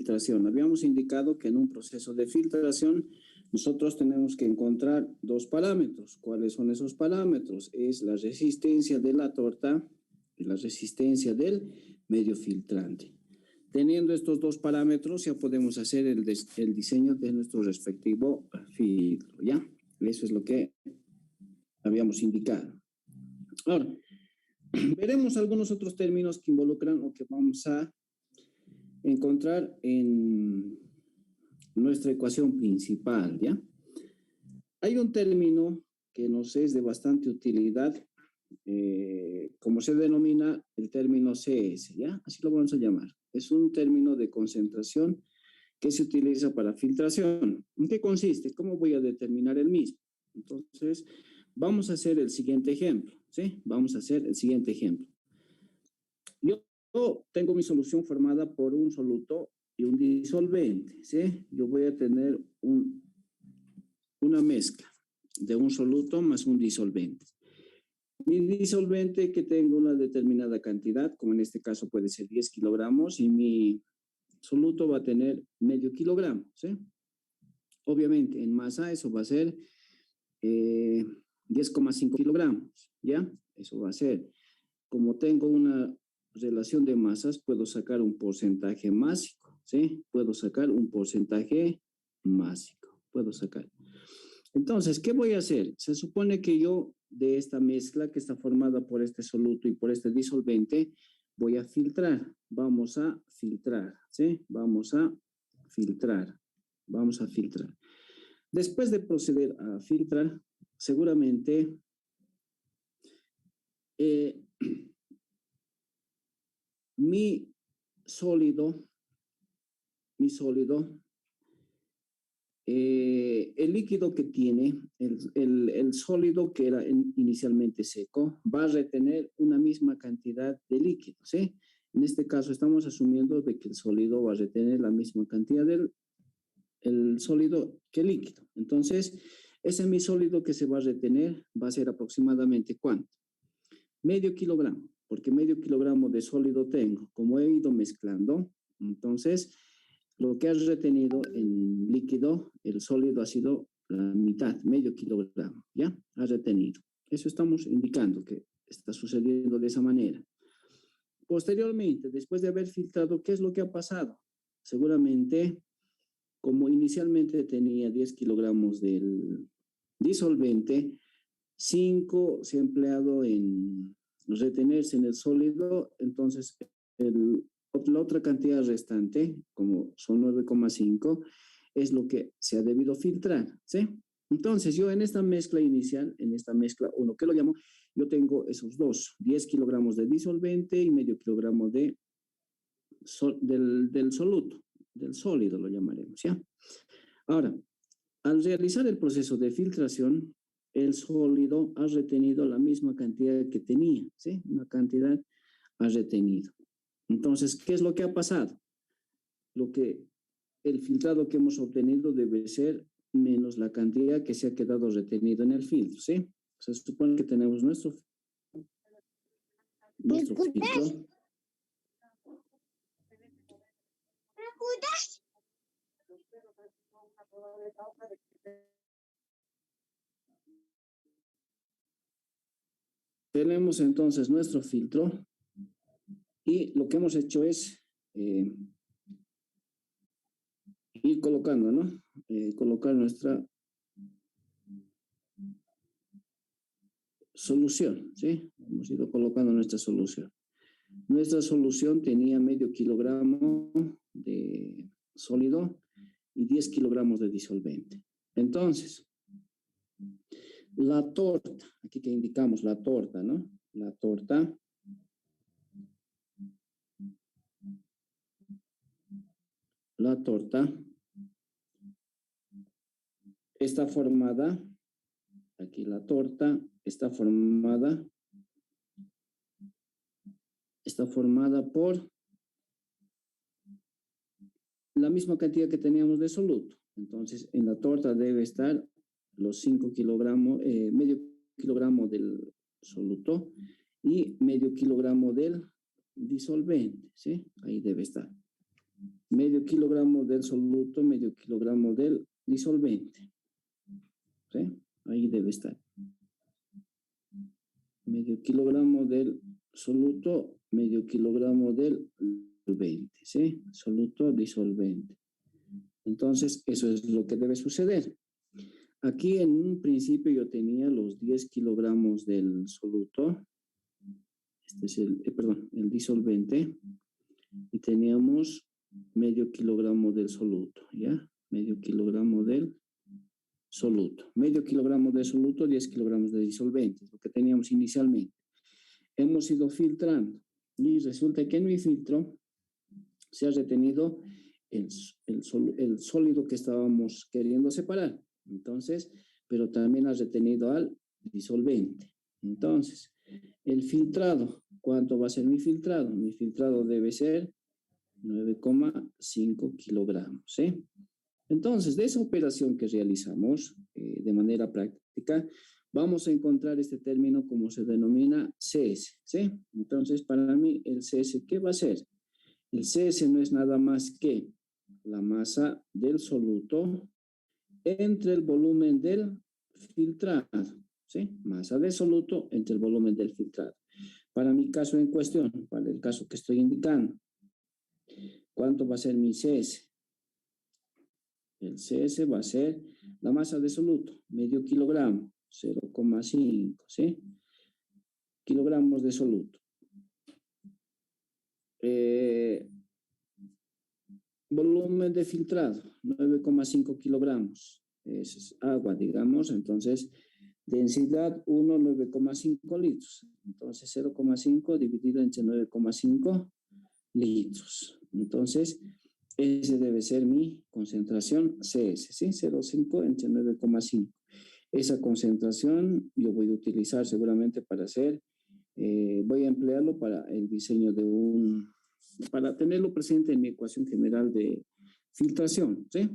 filtración. Habíamos indicado que en un proceso de filtración nosotros tenemos que encontrar dos parámetros. ¿Cuáles son esos parámetros? Es la resistencia de la torta y la resistencia del medio filtrante. Teniendo estos dos parámetros ya podemos hacer el diseño de nuestro respectivo filtro, ¿ya? Eso es lo que habíamos indicado. Ahora, veremos algunos otros términos que involucran o que vamos a encontrar en nuestra ecuación principal, ¿ya? Hay un término que nos es de bastante utilidad, como se denomina el término CS, ¿ya? Así lo vamos a llamar. Es un término de concentración que se utiliza para filtración. ¿En qué consiste? ¿Cómo voy a determinar el mismo? Entonces, vamos a hacer el siguiente ejemplo, ¿sí? Vamos a hacer el siguiente ejemplo. Yo tengo mi solución formada por un soluto y un disolvente, ¿sí? Yo voy a tener una mezcla de un soluto más un disolvente. Mi disolvente que tengo una determinada cantidad, como en este caso puede ser 10 kilogramos, y mi soluto va a tener medio kilogramo, ¿sí? Obviamente, en masa eso va a ser 10,5 kilogramos, ¿ya? Eso va a ser. Como tengo una relación de masas, puedo sacar un porcentaje másico, ¿sí? Puedo sacar un porcentaje másico, puedo sacar. Entonces, ¿qué voy a hacer? Se supone que yo de esta mezcla que está formada por este soluto y por este disolvente, voy a filtrar. Vamos a filtrar, ¿sí? Vamos a filtrar. Vamos a filtrar. Después de proceder a filtrar, seguramente mi sólido, el líquido que tiene, el sólido que era inicialmente seco, va a retener una misma cantidad de líquido, ¿sí? En este caso estamos asumiendo de que el sólido va a retener la misma cantidad del sólido que el líquido. Entonces, ese mi sólido que se va a retener va a ser aproximadamente ¿cuánto? Medio kilogramo, porque medio kilogramo de sólido tengo. Como he ido mezclando, entonces lo que has retenido en líquido, el sólido ha sido la mitad, medio kilogramo, ¿ya? Ha retenido. Eso estamos indicando que está sucediendo de esa manera. Posteriormente, después de haber filtrado, ¿qué es lo que ha pasado? Seguramente, como inicialmente tenía 10 kilogramos del disolvente, 5 se ha empleado en retenerse en el sólido, entonces la otra cantidad restante, como son 9,5, es lo que se ha debido filtrar, ¿sí? Entonces, yo en esta mezcla inicial, en esta mezcla 1, que lo llamo, yo tengo esos dos, 10 kilogramos de disolvente y medio kilogramo del soluto, del sólido lo llamaremos, ¿ya? Ahora, al realizar el proceso de filtración, el sólido ha retenido la misma cantidad que tenía, ¿sí? Una cantidad ha retenido. Entonces, ¿qué es lo que ha pasado? El filtrado que hemos obtenido debe ser menos la cantidad que se ha quedado retenido en el filtro, ¿sí? Se supone que tenemos nuestro filtro. Tenemos entonces nuestro filtro y lo que hemos hecho es ir colocando, ¿no? Colocar nuestra solución, ¿sí? Hemos ido colocando nuestra solución. Nuestra solución tenía medio kilogramo de sólido y 10 kilogramos de disolvente. Entonces, la torta, aquí que indicamos la torta, ¿no? La torta está formada, aquí la torta está formada por la misma cantidad que teníamos de soluto. Entonces, en la torta debe estar los 5 kilogramos, medio kilogramo del soluto y medio kilogramo del disolvente, ¿sí? Ahí debe estar. medio kilogramo del soluto, medio kilogramo del disolvente. ¿Sí? Ahí debe estar. Medio kilogramo del soluto, medio kilogramo del disolvente. ¿Sí? Soluto, disolvente. Entonces, eso es lo que debe suceder. Aquí en un principio yo tenía los 10 kilogramos del soluto. Este es el disolvente. Y teníamos medio kilogramo del soluto, ¿ya? Medio kilogramo del soluto. Medio kilogramo de soluto, 10 kilogramos de disolvente, lo que teníamos inicialmente. Hemos ido filtrando y resulta que en mi filtro se ha retenido el sólido que estábamos queriendo separar. Entonces, pero también ha retenido al disolvente. Entonces, el filtrado, ¿cuánto va a ser mi filtrado? Mi filtrado debe ser 9,5 kilogramos, ¿sí? Entonces, de esa operación que realizamos de manera práctica, vamos a encontrar este término como se denomina CS, ¿sí? Entonces, para mí, el CS, ¿qué va a ser? El CS no es nada más que la masa del soluto entre el volumen del filtrado, ¿sí? Masa del soluto entre el volumen del filtrado. Para mi caso en cuestión, para el caso que estoy indicando, ¿cuánto va a ser mi CS? El CS va a ser la masa de soluto, medio kilogramo, 0,5, ¿sí? Kilogramos de soluto. Volumen de filtrado, 9,5 kilogramos. Es agua, digamos. Entonces, densidad 1, 9,5 litros. Entonces, 0,5 dividido entre 9,5 litros. Entonces, ese debe ser mi concentración CS, ¿sí? 0,5 entre 9,5. Esa concentración yo voy a utilizar seguramente para hacer, voy a emplearlo para el diseño de para tenerlo presente en mi ecuación general de filtración, ¿sí?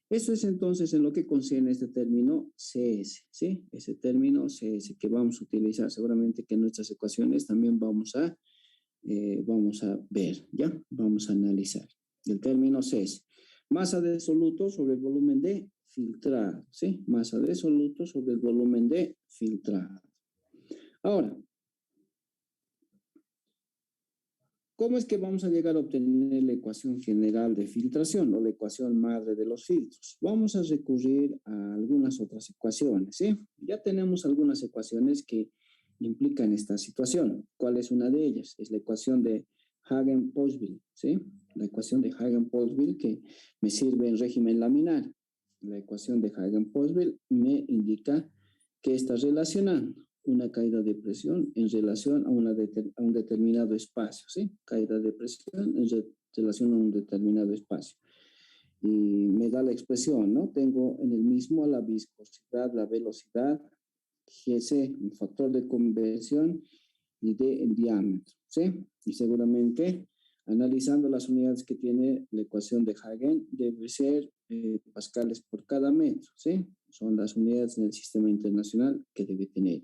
Eso es entonces en lo que concierne este término CS, ¿sí? Ese término CS que vamos a utilizar seguramente que en nuestras ecuaciones también vamos a ver, ¿ya? Vamos a analizar. El término CS. Masa de soluto sobre el volumen de filtrado, ¿sí? Masa de soluto sobre el volumen de filtrado. Ahora, ¿cómo es que vamos a llegar a obtener la ecuación general de filtración o la ecuación madre de los filtros? Vamos a recurrir a algunas otras ecuaciones, ¿sí? Ya tenemos algunas ecuaciones que implican esta situación. ¿Cuál es una de ellas? Es la ecuación de Hagen-Poiseuille, ¿sí? La ecuación de Hagen-Poiseuille que me sirve en régimen laminar. La ecuación de Hagen-Poiseuille me indica que está relacionando una caída de presión en relación a un determinado espacio, ¿sí? Caída de presión en relación a un determinado espacio. Y me da la expresión, ¿no? Tengo en el mismo a la viscosidad, la velocidad, GC, un factor de conversión y D en diámetro, ¿sí? Y seguramente, analizando las unidades que tiene la ecuación de Hagen, debe ser pascales por cada metro, ¿sí? Son las unidades en el sistema internacional que debe tener.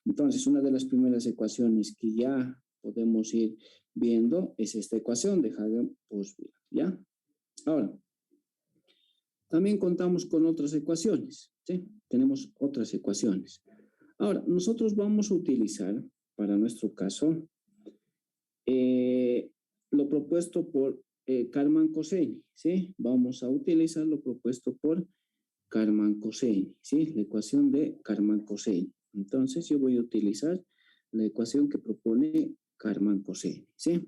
Entonces, una de las primeras ecuaciones que ya podemos ir viendo es esta ecuación de Hagen-Poiseuille, ¿ya? Ahora, también contamos con otras ecuaciones, ¿sí? Tenemos otras ecuaciones. Ahora, nosotros vamos a utilizar, para nuestro caso, lo propuesto por Karman-Coseni, ¿sí? Vamos a utilizar lo propuesto por Karman-Coseni, ¿sí? La ecuación de Karman-Coseni. Entonces, yo voy a utilizar la ecuación que propone Karman-Coseni, ¿sí?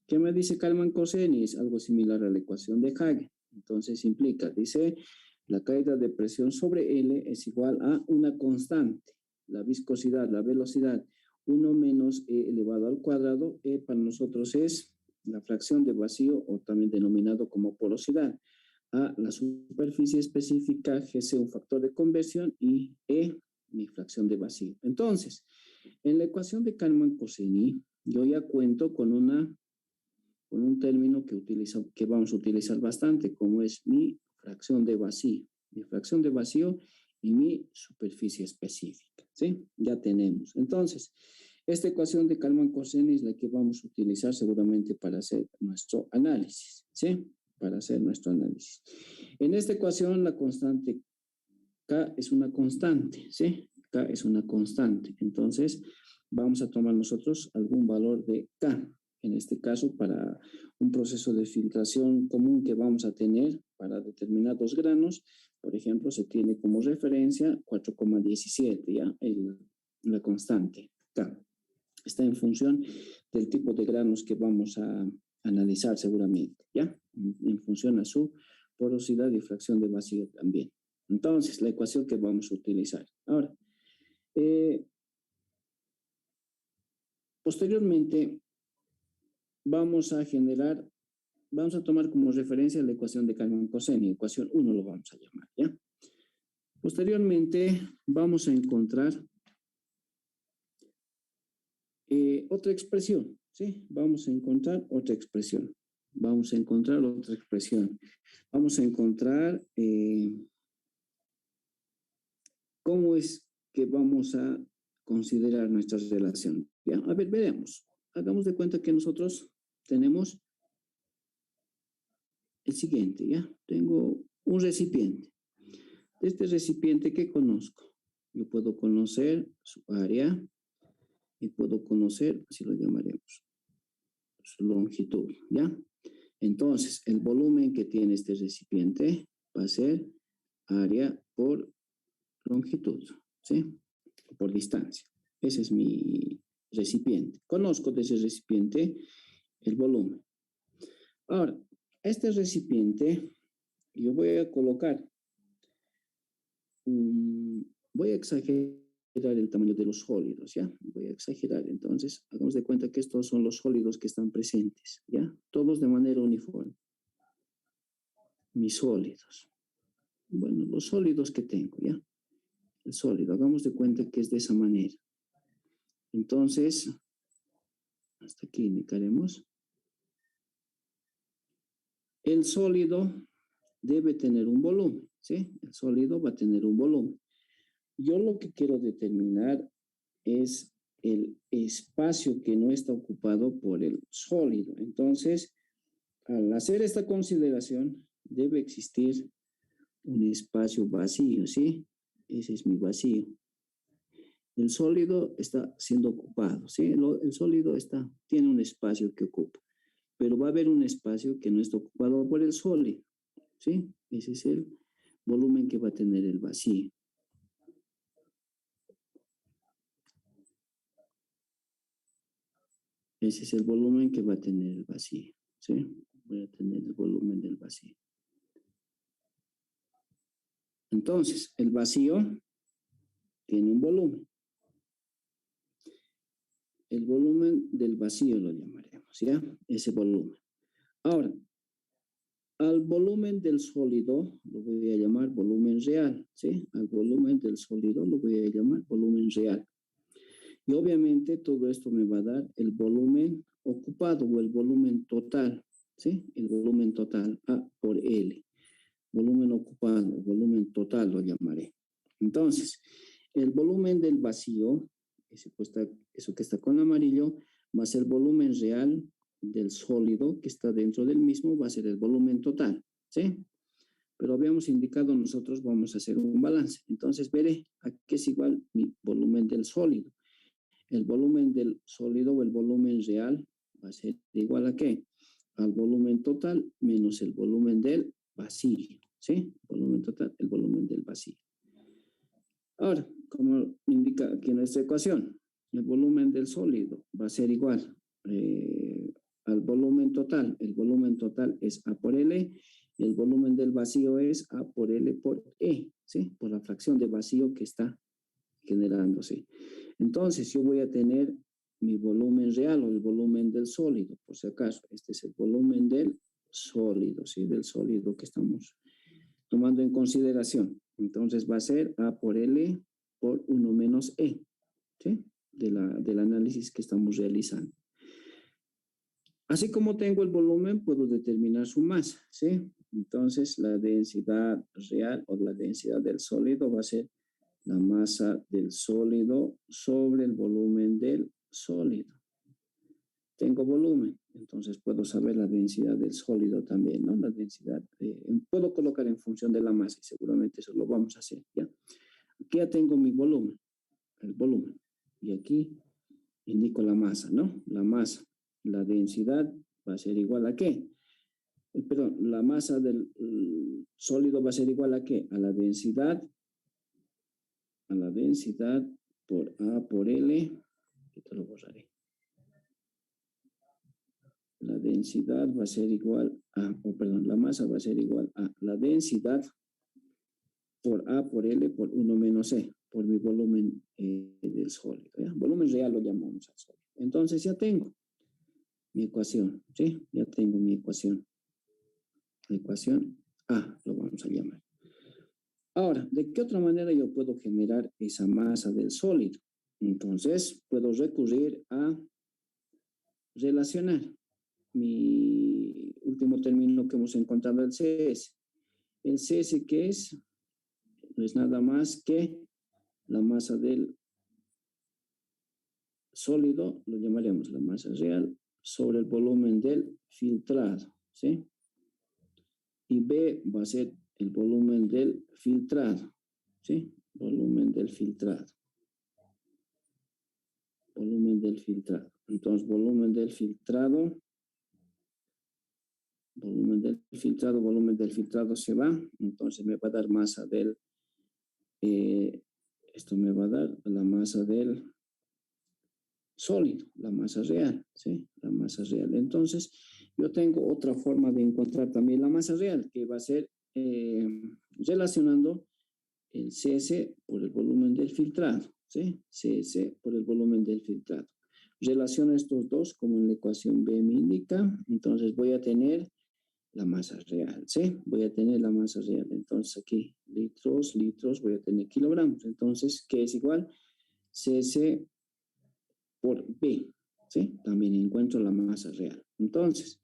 ¿Qué me dice Karman-Coseni? Es algo similar a la ecuación de Hagen. Entonces, implica, dice, la caída de presión sobre L es igual a una constante. La viscosidad, la velocidad, 1 menos E elevado al cuadrado. E para nosotros es la fracción de vacío o también denominado como porosidad. A la superficie específica, GC un factor de conversión y E mi fracción de vacío. Entonces, en la ecuación de Karman-Coseni, yo ya cuento con un término que vamos a utilizar bastante, como es mi fracción de vacío. Mi fracción de vacío y mi superficie específica, ¿sí? Ya tenemos. Entonces, Esta ecuación de Kalman-Corsini es la que vamos a utilizar seguramente para hacer nuestro análisis, ¿sí? Para hacer nuestro análisis. En esta ecuación la constante K es una constante, ¿sí? K es una constante. Entonces, vamos a tomar nosotros algún valor de K. En este caso, para un proceso de filtración común que vamos a tener para determinados granos, por ejemplo, se tiene como referencia 4,17, ¿ya? La constante K. Está en función del tipo de granos que vamos a analizar seguramente, ¿ya? En función a su porosidad y fracción de vacío también. Entonces, la ecuación que vamos a utilizar. Ahora, posteriormente, vamos a tomar como referencia la ecuación de Kalman-Corsini, ecuación 1 lo vamos a llamar, ¿ya? Posteriormente, vamos a encontrar otra expresión, ¿sí? Vamos a encontrar otra expresión. Vamos a encontrar cómo es que vamos a considerar nuestra relación. ¿Ya? A ver, veremos. Hagamos de cuenta que nosotros tenemos el siguiente, ¿ya? Tengo un recipiente. De este recipiente, ¿qué conozco? Yo puedo conocer su área y puedo conocer, así lo llamaremos, su longitud, ¿ya? Entonces, el volumen que tiene este recipiente va a ser área por longitud, ¿sí? Por distancia. Ese es mi recipiente. Conozco de ese recipiente el volumen. Ahora, este recipiente, yo voy a colocar, voy a exagerar el tamaño de los sólidos, ¿ya? Voy a exagerar. Entonces, hagamos de cuenta que estos son los sólidos que están presentes, ¿ya? Todos de manera uniforme. Mis sólidos. Bueno, los sólidos que tengo, ¿ya? El sólido, hagamos de cuenta que es de esa manera. Entonces, hasta aquí indicaremos. El sólido debe tener un volumen, ¿sí? El sólido va a tener un volumen. Yo lo que quiero determinar es el espacio que no está ocupado por el sólido. Entonces, al hacer esta consideración, debe existir un espacio vacío, ¿sí? Ese es mi vacío. El sólido está siendo ocupado, ¿sí? El sólido tiene un espacio que ocupa, pero va a haber un espacio que no está ocupado por el sólido, ¿sí? Ese es el volumen que va a tener el vacío. Ese es el volumen que va a tener el vacío, ¿sí? Voy a tener el volumen del vacío. Entonces, el vacío tiene un volumen. El volumen del vacío lo llamaremos, ¿ya? Ese volumen. Ahora, al volumen del sólido lo voy a llamar volumen real, ¿sí? Al volumen del sólido lo voy a llamar volumen real. Y obviamente todo esto me va a dar el volumen ocupado o el volumen total, ¿sí? El volumen total, A por L. Volumen ocupado, volumen total lo llamaré. Entonces, el volumen del vacío, eso que está con amarillo, más el volumen real del sólido que está dentro del mismo, va a ser el volumen total, ¿sí? Pero habíamos indicado nosotros vamos a hacer un balance. Entonces, veré a qué es igual mi volumen del sólido. El volumen del sólido o el volumen real va a ser igual a ¿qué? Al volumen total menos el volumen del vacío, ¿sí? Volumen total, el volumen del vacío. Ahora, como indica aquí en esta ecuación, el volumen del sólido va a ser igual al volumen total. El volumen total es A por L y el volumen del vacío es A por L por E, ¿sí? Por la fracción de vacío que está generándose. Entonces, yo voy a tener mi volumen real o el volumen del sólido, por si acaso. Este es el volumen del sólido, ¿sí? Del sólido que estamos tomando en consideración. Entonces, va a ser A por L por 1 menos E, ¿sí? Del análisis que estamos realizando. Así como tengo el volumen, puedo determinar su masa, ¿sí? Entonces, la densidad real o la densidad del sólido va a ser la masa del sólido sobre el volumen del sólido. Tengo volumen, entonces puedo saber la densidad del sólido también, ¿no? La densidad, puedo colocar en función de la masa y seguramente eso lo vamos a hacer, ¿ya? Aquí ya tengo mi volumen, el volumen. Y aquí indico la masa, ¿no? La masa, la densidad va a ser igual a ¿qué? Perdón, la masa del sólido va a ser igual a ¿qué? A la densidad por A por L, esto lo borraré. La densidad va a ser igual a, la masa va a ser igual a la densidad por A por L por 1 menos E, por mi volumen del sólido, ¿ya? Volumen real lo llamamos al sólido. Entonces ya tengo mi ecuación, ¿sí? Ya tengo mi ecuación. La ecuación A lo vamos a llamar. Ahora, ¿de qué otra manera yo puedo generar esa masa del sólido? Entonces, puedo recurrir a relacionar mi último término que hemos encontrado, el CS. El CS, ¿qué es? No es nada más que la masa del sólido, lo llamaremos la masa real, sobre el volumen del filtrado, ¿sí? Y B va a ser el volumen del filtrado, ¿sí? Volumen del filtrado. Volumen del filtrado. Entonces, volumen del filtrado se va. Entonces, me va a dar masa del, esto me va a dar la masa del sólido, la masa real, ¿sí? La masa real. Entonces, yo tengo otra forma de encontrar también la masa real, que va a ser relacionando el CS por el volumen del filtrado, ¿sí? CS por el volumen del filtrado. Relaciono estos dos como en la ecuación B me indica, entonces voy a tener la masa real, ¿sí? Voy a tener la masa real. Entonces aquí, litros, voy a tener kilogramos. Entonces, ¿qué es igual? CS por B, ¿sí? También encuentro la masa real. Entonces,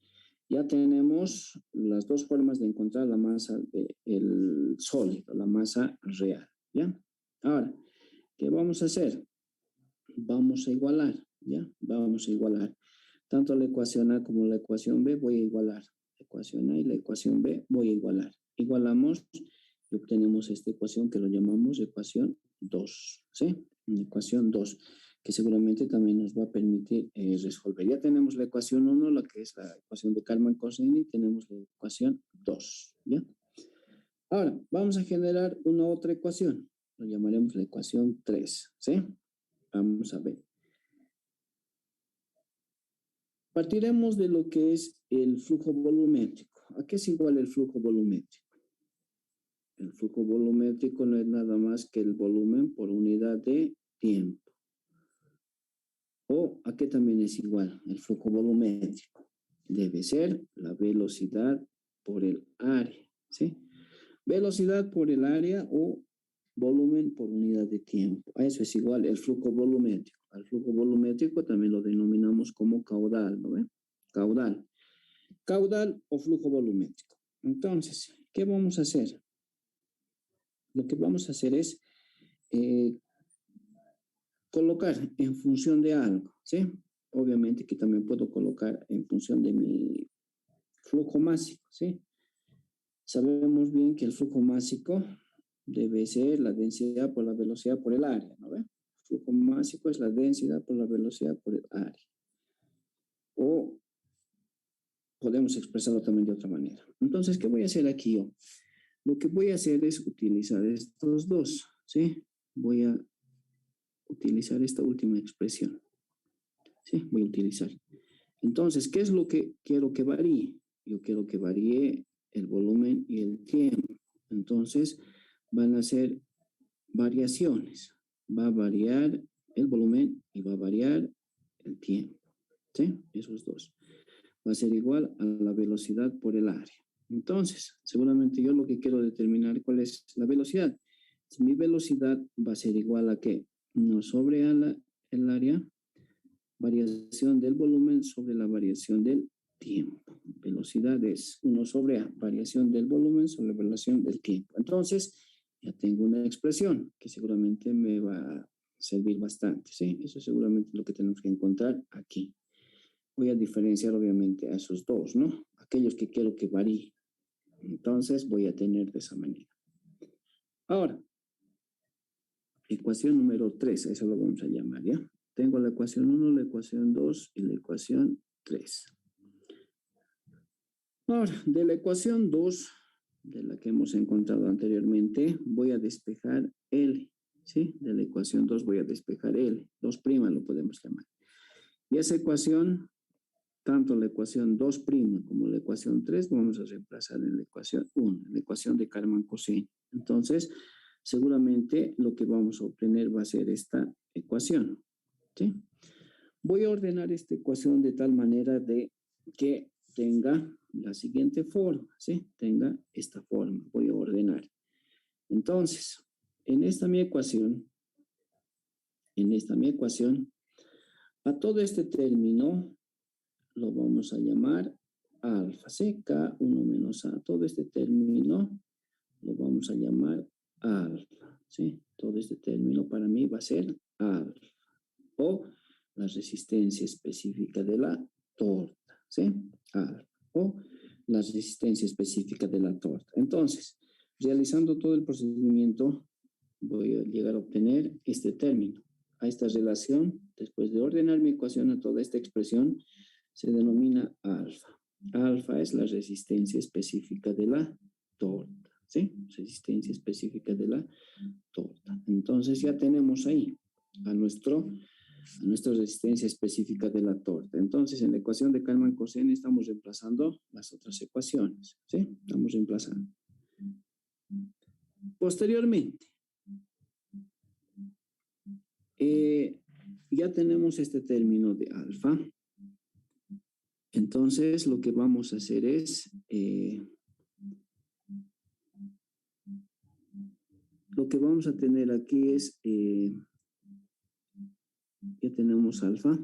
ya tenemos las dos formas de encontrar la masa del sólido, la masa real, ¿ya? Ahora, ¿qué vamos a hacer? Vamos a igualar, ¿ya? Vamos a igualar. Tanto la ecuación A como la ecuación B voy a igualar. La ecuación A y la ecuación B voy a igualar. Igualamos y obtenemos esta ecuación que lo llamamos ecuación 2, ¿sí? Ecuación 2, que seguramente también nos va a permitir resolver. Ya tenemos la ecuación 1, la que es la ecuación de Kalman-Corsini, y tenemos la ecuación 2, ¿ya? Ahora, vamos a generar una otra ecuación. Lo llamaremos la ecuación 3, ¿sí? Vamos a ver. Partiremos de lo que es el flujo volumétrico. ¿A qué es igual el flujo volumétrico? El flujo volumétrico no es nada más que el volumen por unidad de tiempo. ¿O a qué también es igual el flujo volumétrico? Debe ser la velocidad por el área, ¿sí? Velocidad por el área o volumen por unidad de tiempo. A eso es igual el flujo volumétrico. Al flujo volumétrico también lo denominamos como caudal, ¿no ve? Caudal. Caudal o flujo volumétrico. Entonces, ¿qué vamos a hacer? Lo que vamos a hacer es colocar en función de algo, ¿sí? Obviamente que también puedo colocar en función de mi flujo másico, ¿sí? Sabemos bien que el flujo másico debe ser la densidad por la velocidad por el área, ¿no ve? El flujo másico es la densidad por la velocidad por el área. O podemos expresarlo también de otra manera. Entonces, ¿qué voy a hacer aquí yo? Lo que voy a hacer es utilizar estos dos, ¿sí? Voy a utilizar esta última expresión, ¿sí? Voy a utilizar. Entonces, ¿qué es lo que quiero que varíe? Yo quiero que varíe el volumen y el tiempo. Entonces, van a ser variaciones. Va a variar el volumen y va a variar el tiempo, ¿sí? Esos dos. Va a ser igual a la velocidad por el área. Entonces, seguramente yo lo que quiero determinar cuál es la velocidad. Si mi velocidad va a ser igual a ¿qué? 1 sobre el área, variación del volumen sobre la variación del tiempo. Velocidad es 1 sobre A, variación del volumen sobre la variación del tiempo. Entonces, ya tengo una expresión que seguramente me va a servir bastante, ¿sí? Eso es seguramente lo que tenemos que encontrar aquí. Voy a diferenciar obviamente a esos dos, ¿no? Aquellos que quiero que varíen. Entonces voy a tener de esa manera. Ahora, ecuación número 3, eso lo vamos a llamar, ¿ya? Tengo la ecuación 1, la ecuación 2 y la ecuación 3. Ahora, de la ecuación 2, de la que hemos encontrado anteriormente, voy a despejar L, ¿sí? De la ecuación 2 voy a despejar L, 2' lo podemos llamar. Y esa ecuación, tanto la ecuación 2' como la ecuación 3, vamos a reemplazar en la ecuación 1, la ecuación de Karman-Cosen. Entonces, seguramente lo que vamos a obtener va a ser esta ecuación, ¿sí? Voy a ordenar esta ecuación de tal manera de que tenga la siguiente forma, ¿sí? Tenga esta forma. Voy a ordenar. Entonces, en esta mi ecuación, a todo este término lo vamos a llamar alfa, ¿sí? K1 menos A. Todo este término lo vamos a llamar alfa, ¿sí? Todo este término para mí va a ser alfa. O la resistencia específica de la torta, ¿sí? Alfa. O la resistencia específica de la torta. Entonces, realizando todo el procedimiento, voy a llegar a obtener este término. A esta relación, después de ordenar mi ecuación a toda esta expresión, se denomina alfa. Alfa es la resistencia específica de la torta, ¿sí? Resistencia específica de la torta. Entonces ya tenemos ahí a nuestra resistencia específica de la torta. Entonces, en la ecuación de Karman-Cosen estamos reemplazando las otras ecuaciones, ¿sí? Estamos reemplazando. Posteriormente, ya tenemos este término de alfa. Entonces, lo que vamos a hacer es, lo que vamos a tener aquí es, ya tenemos alfa.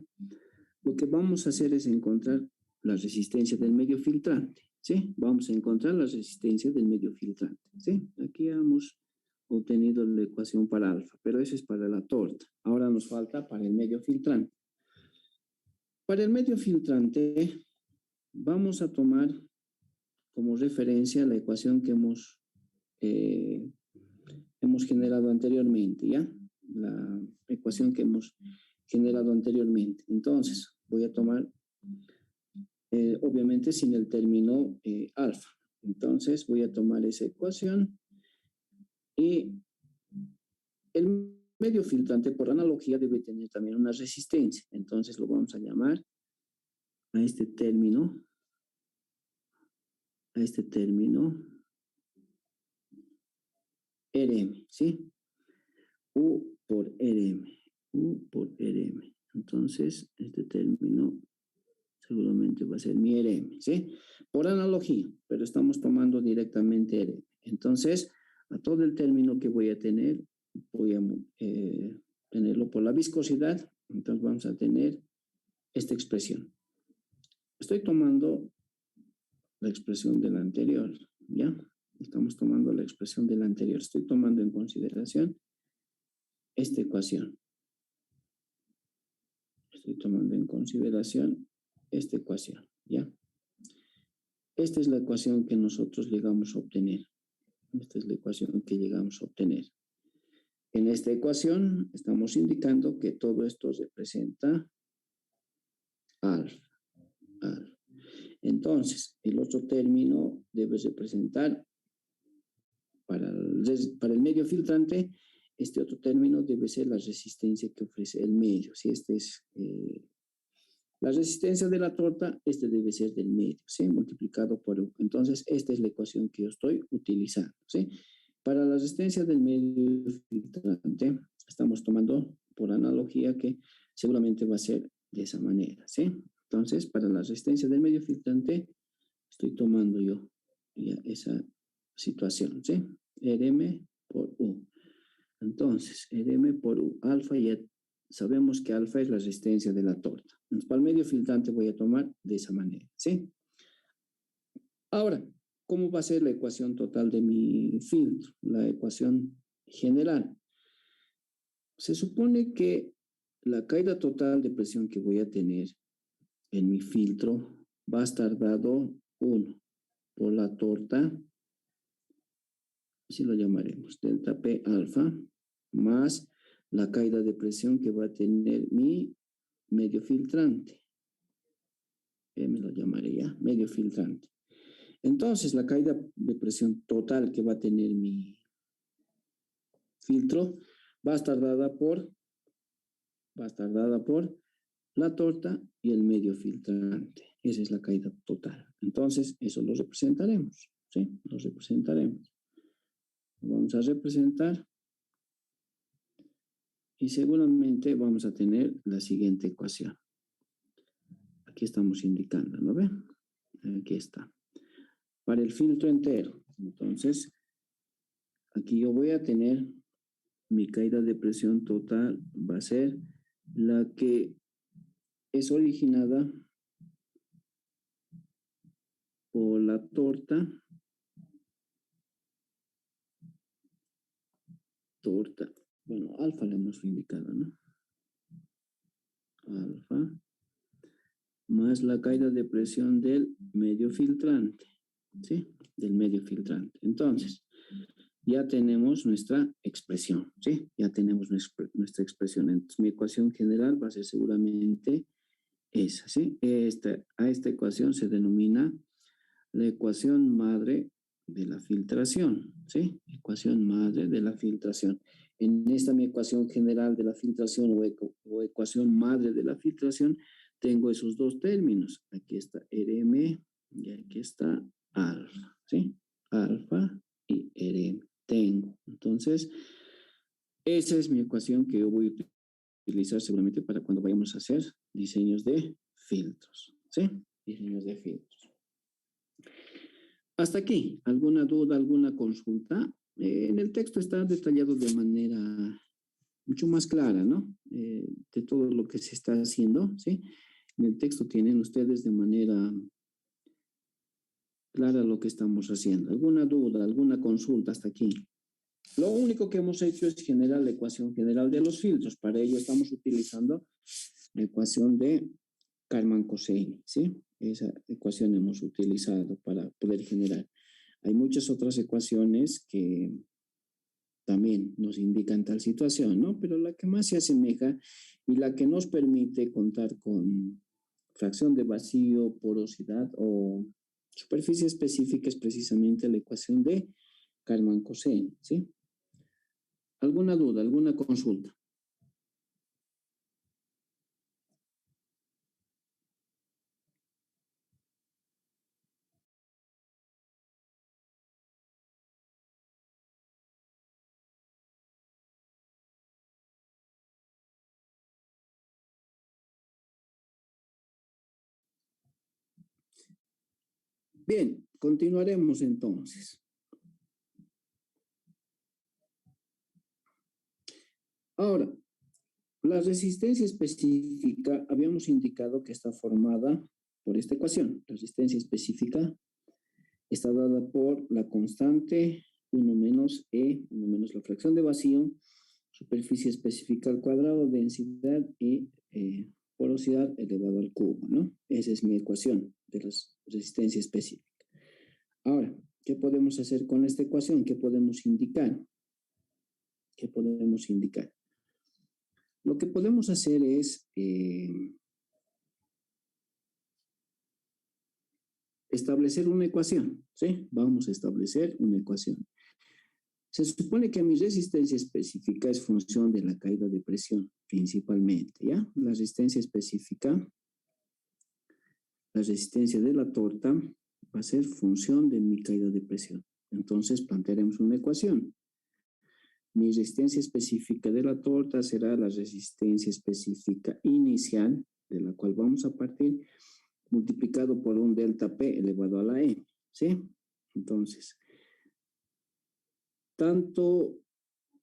Lo que vamos a hacer es encontrar la resistencia del medio filtrante, ¿sí? Vamos a encontrar la resistencia del medio filtrante, ¿sí? Aquí hemos obtenido la ecuación para alfa, pero eso es para la torta. Ahora nos falta para el medio filtrante. Para el medio filtrante, vamos a tomar como referencia la ecuación que hemos generado anteriormente, ¿ya? La ecuación que hemos generado anteriormente. Entonces, voy a tomar, obviamente, sin el término alfa. Entonces, voy a tomar esa ecuación y el medio filtrante, por analogía, debe tener también una resistencia. Entonces, lo vamos a llamar a este término, Rm, ¿sí? U por Rm. Entonces, este término seguramente va a ser mi Rm, ¿sí? Por analogía, pero estamos tomando directamente Rm. Entonces, a todo el término que voy a tener, voy a tenerlo por la viscosidad. Entonces, vamos a tener esta expresión. Estoy tomando la expresión de la anterior, ¿ya? Estamos tomando la expresión de la anterior. Estoy tomando en consideración esta ecuación. Estoy tomando en consideración esta ecuación, ¿ya? Esta es la ecuación que nosotros llegamos a obtener. Esta es la ecuación que llegamos a obtener. En esta ecuación estamos indicando que todo esto representa alfa. Entonces, el otro término debe representar, para el medio filtrante, este otro término debe ser la resistencia que ofrece el medio. Si este es la resistencia de la torta, este debe ser del medio, ¿sí? Multiplicado por U. Entonces, esta es la ecuación que yo estoy utilizando, ¿sí? Para la resistencia del medio filtrante, estamos tomando por analogía que seguramente va a ser de esa manera, ¿sí? Entonces, para la resistencia del medio filtrante, estoy tomando yo ya esa situación, ¿sí? Rm por U. Entonces, Rm por U, alfa, ya sabemos que alfa es la resistencia de la torta. Entonces, para el medio filtrante voy a tomar de esa manera, ¿sí? Ahora, ¿cómo va a ser la ecuación total de mi filtro? La ecuación general. Se supone que la caída total de presión que voy a tener en mi filtro va a estar dado 1 por la torta, así lo llamaremos, delta P alfa, más la caída de presión que va a tener mi medio filtrante. Me lo llamaré ya, medio filtrante. Entonces, la caída de presión total que va a tener mi filtro va a estar dada por la torta y el medio filtrante. Esa es la caída total. Entonces, eso lo representaremos, ¿sí? Lo representaremos. Lo vamos a representar y seguramente vamos a tener la siguiente ecuación. Aquí estamos indicando, ¿no ven? Aquí está. Para el filtro entero. Entonces, aquí yo voy a tener mi caída de presión total, va a ser la que es originada por la torta, bueno, alfa le hemos indicado, ¿no? Alfa, más la caída de presión del medio filtrante, ¿sí? Del medio filtrante. Entonces, ya tenemos nuestra expresión, ¿sí? Ya tenemos nuestra expresión. Entonces, mi ecuación general va a ser seguramente esa, ¿sí? A esta ecuación se denomina la ecuación madre de la filtración, ¿sí? Ecuación madre de la filtración. En esta mi ecuación general de la filtración o ecuación madre de la filtración, tengo esos dos términos. Aquí está RM y aquí está alfa, ¿sí? Alfa y RM. Tengo. Entonces, esa es mi ecuación que yo voy a utilizar seguramente para cuando vayamos a hacer diseños de filtros, ¿sí? Diseños de filtros. Hasta aquí, ¿alguna duda, alguna consulta? En el texto está detallado de manera mucho más clara, ¿no? De todo lo que se está haciendo, ¿sí? En el texto tienen ustedes de manera clara lo que estamos haciendo. ¿Alguna duda, alguna consulta hasta aquí? Lo único que hemos hecho es generar la ecuación general de los filtros. Para ello estamos utilizando la ecuación de Kalman-Coseini, ¿sí? Esa ecuación hemos utilizado para poder generar. Hay muchas otras ecuaciones que también nos indican tal situación, ¿no? Pero la que más se asemeja y la que nos permite contar con fracción de vacío, porosidad o superficie específica es precisamente la ecuación de Kalman-Coseini, ¿sí? ¿Alguna duda, alguna consulta? Bien, continuaremos entonces. Ahora, la resistencia específica, habíamos indicado que está formada por esta ecuación. La resistencia específica está dada por la constante 1 menos E, 1 menos la fracción de vacío, superficie específica al cuadrado, densidad y porosidad elevado al cubo, ¿no? Esa es mi ecuación de la resistencia específica. Ahora, ¿qué podemos hacer con esta ecuación? ¿Qué podemos indicar? ¿Qué podemos indicar? Lo que podemos hacer es establecer una ecuación, ¿sí? Vamos a establecer una ecuación. Se supone que mi resistencia específica es función de la caída de presión, principalmente, ¿ya? La resistencia específica, la resistencia de la torta va a ser función de mi caída de presión. Entonces, plantearemos una ecuación. Mi resistencia específica de la torta será la resistencia específica inicial, de la cual vamos a partir, multiplicado por un delta P elevado a la E, ¿sí? Entonces, tanto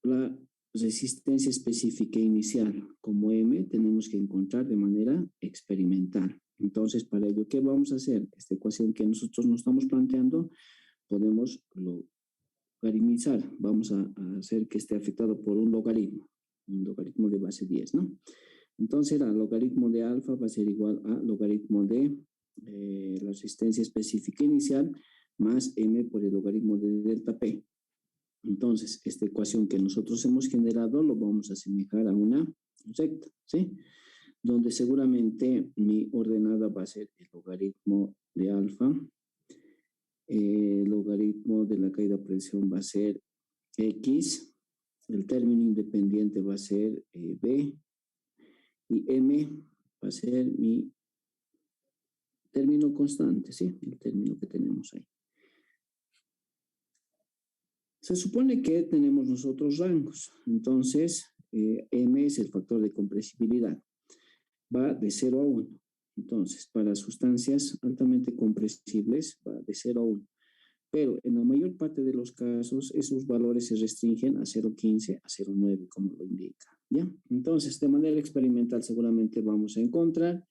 la resistencia específica inicial como M tenemos que encontrar de manera experimental. Entonces, para ello, ¿qué vamos a hacer? Esta ecuación que nosotros nos estamos planteando, podemos logaritmizar. Vamos a hacer que esté afectado por un logaritmo. un logaritmo de base 10, ¿no? Entonces, el logaritmo de alfa va a ser igual a logaritmo de la resistencia específica inicial más m por el logaritmo de delta p. Entonces, esta ecuación que nosotros hemos generado lo vamos a asemejar a una recta, ¿sí? Donde seguramente mi ordenada va a ser el logaritmo de alfa, el logaritmo de la caída de presión va a ser x, el término independiente va a ser b, y m va a ser mi término constante, ¿sí? El término que tenemos ahí. Se supone que tenemos nosotros rangos, entonces m es el factor de compresibilidad, va de 0 a 1. Entonces, para sustancias altamente compresibles va de 0 a 1. Pero en la mayor parte de los casos, esos valores se restringen a 0,15 a 0,9, como lo indica, ¿ya? Entonces, de manera experimental seguramente vamos a encontrar,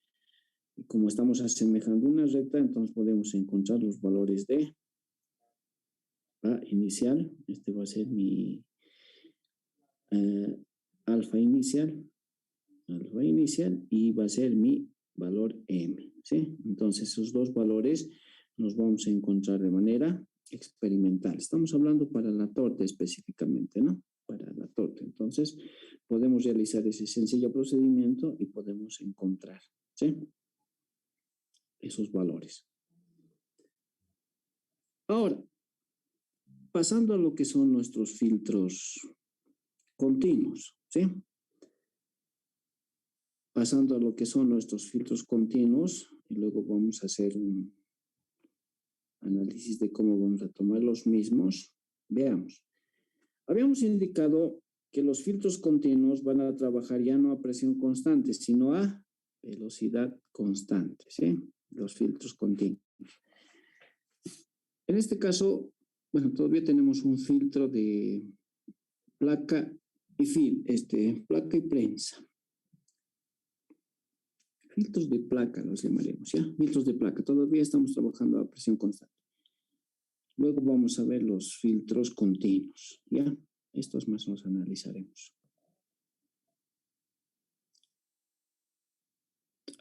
como estamos asemejando una recta, entonces podemos encontrar los valores de A inicial, este va a ser mi alfa inicial, y va a ser mi valor M, ¿sí? Entonces, esos dos valores los vamos a encontrar de manera experimental. Estamos hablando para la torta específicamente, ¿no? Para la torta. Entonces, podemos realizar ese sencillo procedimiento y podemos encontrar, ¿sí? Esos valores. Ahora, pasando a lo que son nuestros filtros continuos, ¿sí? Pasando a lo que son nuestros filtros continuos, y luego vamos a hacer un análisis de cómo vamos a tomar los mismos. Veamos. Habíamos indicado que los filtros continuos van a trabajar ya no a presión constante, sino a velocidad constante, ¿sí? Los filtros continuos. En este caso, bueno, todavía tenemos un filtro de placa y placa y prensa. Filtros de placa los llamaremos, ¿ya? Filtros de placa. Todavía estamos trabajando a presión constante. Luego vamos a ver los filtros continuos, ¿ya? Estos más los analizaremos.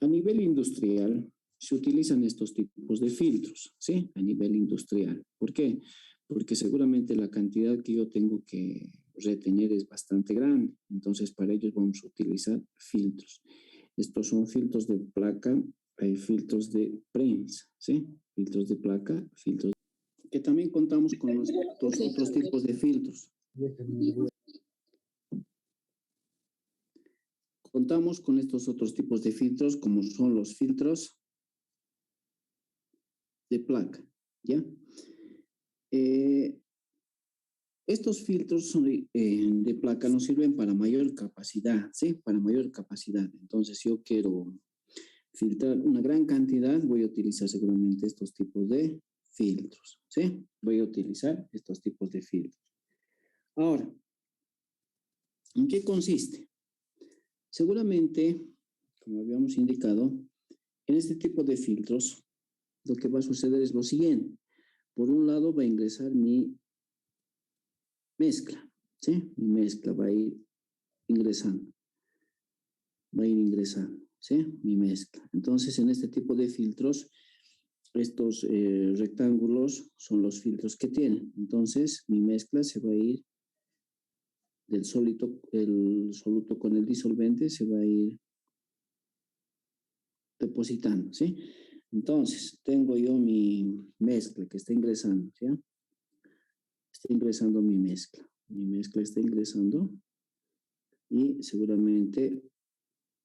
A nivel industrial se utilizan estos tipos de filtros, ¿sí? A nivel industrial. ¿Por qué? Porque seguramente la cantidad que yo tengo que retener es bastante grande. Entonces, para ellos vamos a utilizar filtros. Estos son filtros de placa, hay filtros de prensa, ¿sí? Filtros de placa, filtros que también contamos con los otros tipos de filtros. Contamos con estos otros tipos de filtros, como son los filtros de placa, ¿ya? Estos filtros de placa nos sirven para mayor capacidad, ¿sí? Para mayor capacidad. Entonces, si yo quiero filtrar una gran cantidad, voy a utilizar seguramente estos tipos de filtros, ¿sí? Voy a utilizar estos tipos de filtros. Ahora, ¿en qué consiste? Seguramente, como habíamos indicado, en este tipo de filtros, lo que va a suceder es lo siguiente. Por un lado va a ingresar mi mezcla, ¿sí? Mi mezcla va a ir ingresando. ¿Sí? Mi mezcla. Entonces, en este tipo de filtros, estos rectángulos son los filtros que tienen. Entonces, mi mezcla se va a ir del sólido, el soluto con el disolvente se va a ir depositando, ¿sí? Entonces, tengo yo mi mezcla que está ingresando, ¿sí? Está ingresando mi mezcla. Mi mezcla está ingresando y seguramente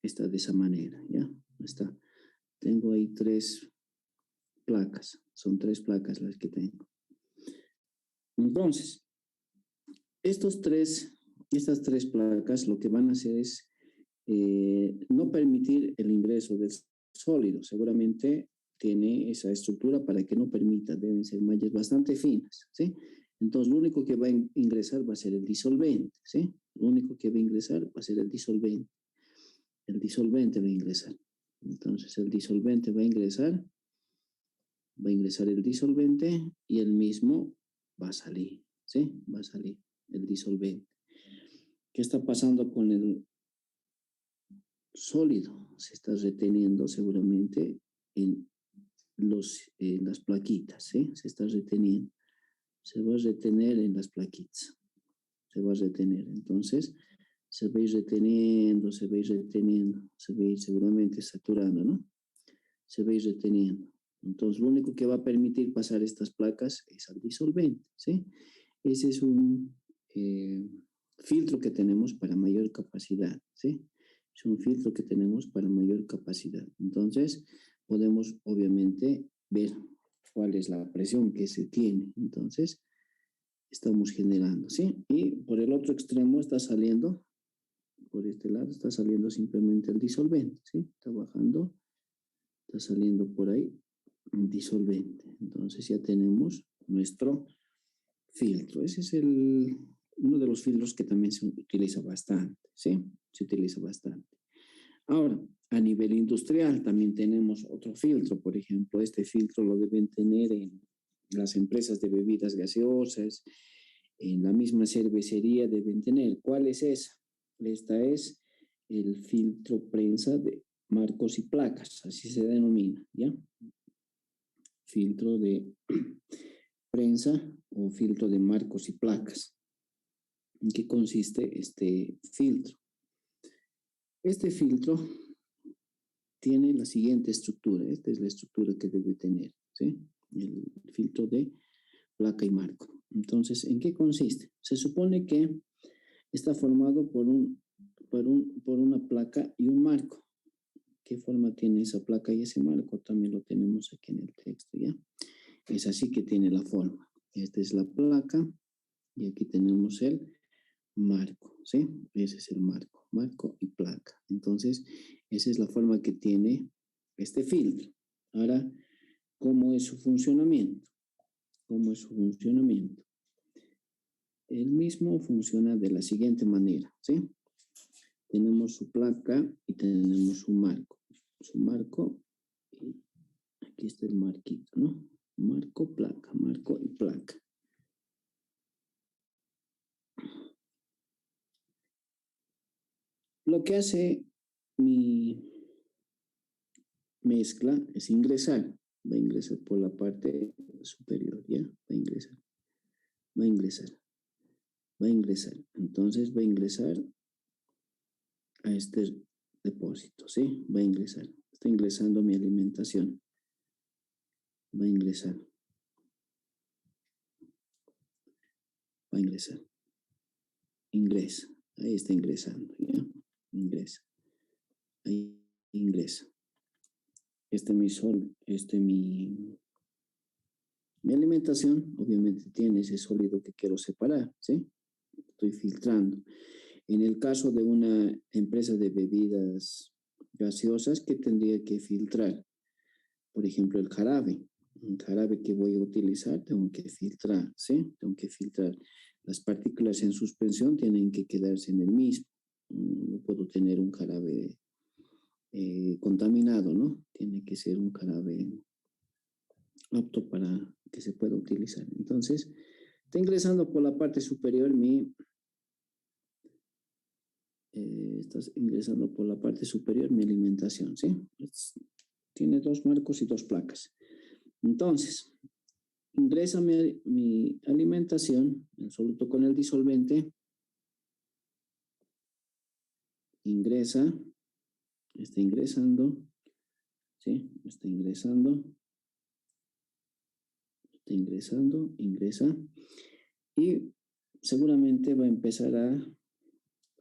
está de esa manera, ¿ya? Está. Tengo ahí 3 placas. Son 3 placas las que tengo. Entonces, estas 3 placas lo que van a hacer es no permitir el ingreso del sólido. Seguramente tiene esa estructura para que no permita. Deben ser mallas bastante finas, ¿sí? Entonces, lo único que va a ingresar va a ser el disolvente, ¿sí? Lo único que va a ingresar va a ser el disolvente. El disolvente va a ingresar. Entonces, el disolvente va a ingresar el disolvente y el mismo va a salir, ¿sí? Va a salir el disolvente. ¿Qué está pasando con el sólido? Se está reteniendo seguramente en las plaquitas, ¿sí? Se está reteniendo. Se va a retener en las plaquitas. Se va a retener. Entonces, se va a ir reteniendo, se va a ir reteniendo, se va a ir seguramente saturando, ¿no? Se va a ir reteniendo. Entonces, lo único que va a permitir pasar estas placas es al disolvente, ¿sí? Ese es un filtro que tenemos para mayor capacidad, ¿sí? Es un filtro que tenemos para mayor capacidad. Entonces, podemos obviamente ver cuál es la presión que se tiene. Entonces, estamos generando, ¿sí? Y por el otro extremo está saliendo, por este lado está saliendo simplemente el disolvente, ¿sí? Está bajando, está saliendo por ahí disolvente. Entonces ya tenemos nuestro filtro. Ese es uno de los filtros que también se utiliza bastante, ¿sí? Se utiliza bastante. Ahora, a nivel industrial también tenemos otro filtro. Por ejemplo, este filtro lo deben tener en las empresas de bebidas gaseosas, en la misma cervecería deben tener. ¿Cuál es esa? Esta es el filtro prensa de marcos y placas, así se denomina, ¿ya? Filtro de prensa o filtro de marcos y placas. ¿En qué consiste este filtro? Este filtro tiene la siguiente estructura. Esta es la estructura que debe tener, ¿sí? El filtro de placa y marco. Entonces, ¿en qué consiste? Se supone que está formado por una placa y un marco. ¿Qué forma tiene esa placa y ese marco? También lo tenemos aquí en el texto, ¿ya? Es así que tiene la forma. Esta es la placa y aquí tenemos el marco, ¿sí? Ese es el marco y placa. Entonces, esa es la forma que tiene este filtro. Ahora, ¿cómo es su funcionamiento? ¿Cómo es su funcionamiento? El mismo funciona de la siguiente manera, ¿sí? Tenemos su placa y tenemos su marco. Su marco, y aquí está el marquito, ¿no? Marco y placa. Lo que hace mi mezcla es ingresar. Va a ingresar por la parte superior, ¿ya? Va a ingresar. Va a ingresar. Va a ingresar. Entonces va a ingresar a este depósito, ¿sí? Va a ingresar. Está ingresando mi alimentación. Va a ingresar. Va a ingresar. Ingresa. Ahí está ingresando, ¿ya? Ingresa. Ahí ingresa. Mi alimentación, obviamente tiene ese sólido que quiero separar, ¿sí? Estoy filtrando. En el caso de una empresa de bebidas gaseosas, ¿qué tendría que filtrar? Por ejemplo, el jarabe. Un jarabe que voy a utilizar, tengo que filtrar, ¿sí? Tengo que filtrar. Las partículas en suspensión tienen que quedarse en el mismo. No puedo tener un jarabe contaminado, ¿no? Tiene que ser un jarabe apto para que se pueda utilizar. Entonces, está ingresando por la parte superior estás ingresando por la parte superior mi alimentación, ¿sí? Tiene dos marcos y dos placas. Entonces, ingresa mi alimentación, el soluto con el disolvente, ingresa, está ingresando, ¿sí? Está ingresando, ingresa, y seguramente va a empezar a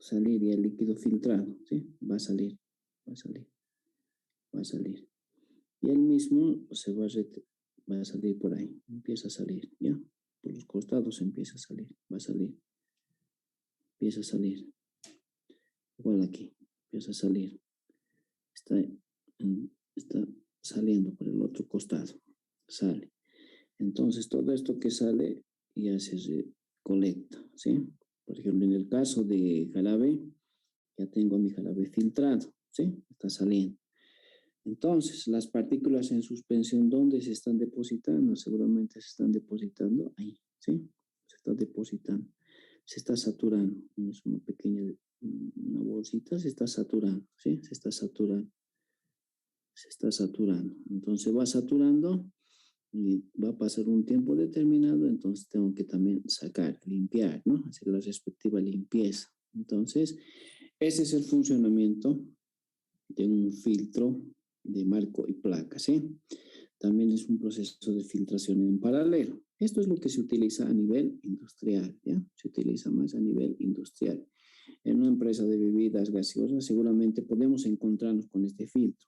salir y el líquido filtrado, ¿sí? Va a salir, va a salir, va a salir. Y él mismo va a salir por ahí, empieza a salir, ¿ya? Por los costados empieza a salir, va a salir, empieza a salir. Igual aquí, empieza a salir. Está saliendo por el otro costado, sale. Entonces todo esto que sale ya se recolecta, ¿sí? Por ejemplo, en el caso de jarabe, ya tengo mi jarabe filtrado, ¿sí? Está saliendo. Entonces, las partículas en suspensión, ¿dónde se están depositando? Seguramente se están depositando ahí, ¿sí? Se está depositando, se está saturando. pones una pequeña, una bolsita, se está saturando, ¿sí? Se está saturando. Se está saturando. Entonces va saturando y va a pasar un tiempo determinado, entonces tengo que también sacar, limpiar, ¿no? Hacer la respectiva limpieza. Entonces, ese es el funcionamiento de un filtro de marco y placa, ¿sí? También es un proceso de filtración en paralelo. Esto es lo que se utiliza a nivel industrial, ¿ya? Se utiliza más a nivel industrial. En una empresa de bebidas gaseosas seguramente podemos encontrarnos con este filtro.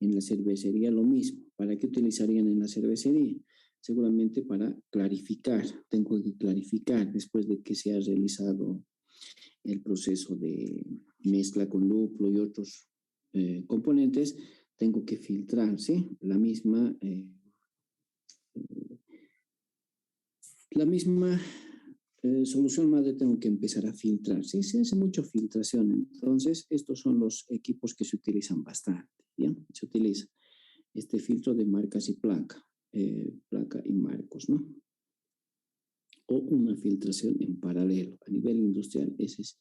En la cervecería lo mismo. ¿Para qué utilizarían en la cervecería? Seguramente para clarificar. Tengo que clarificar después de que se ha realizado el proceso de mezcla con lúpulo y otros componentes. Tengo que filtrar, ¿sí? La misma solución madre tengo que empezar a filtrar. Sí, se hace mucha filtración. Entonces, estos son los equipos que se utilizan bastante, ¿ya? Se utiliza este filtro de marcas y placa y marcos, ¿no? O una filtración en paralelo. A nivel industrial, ese es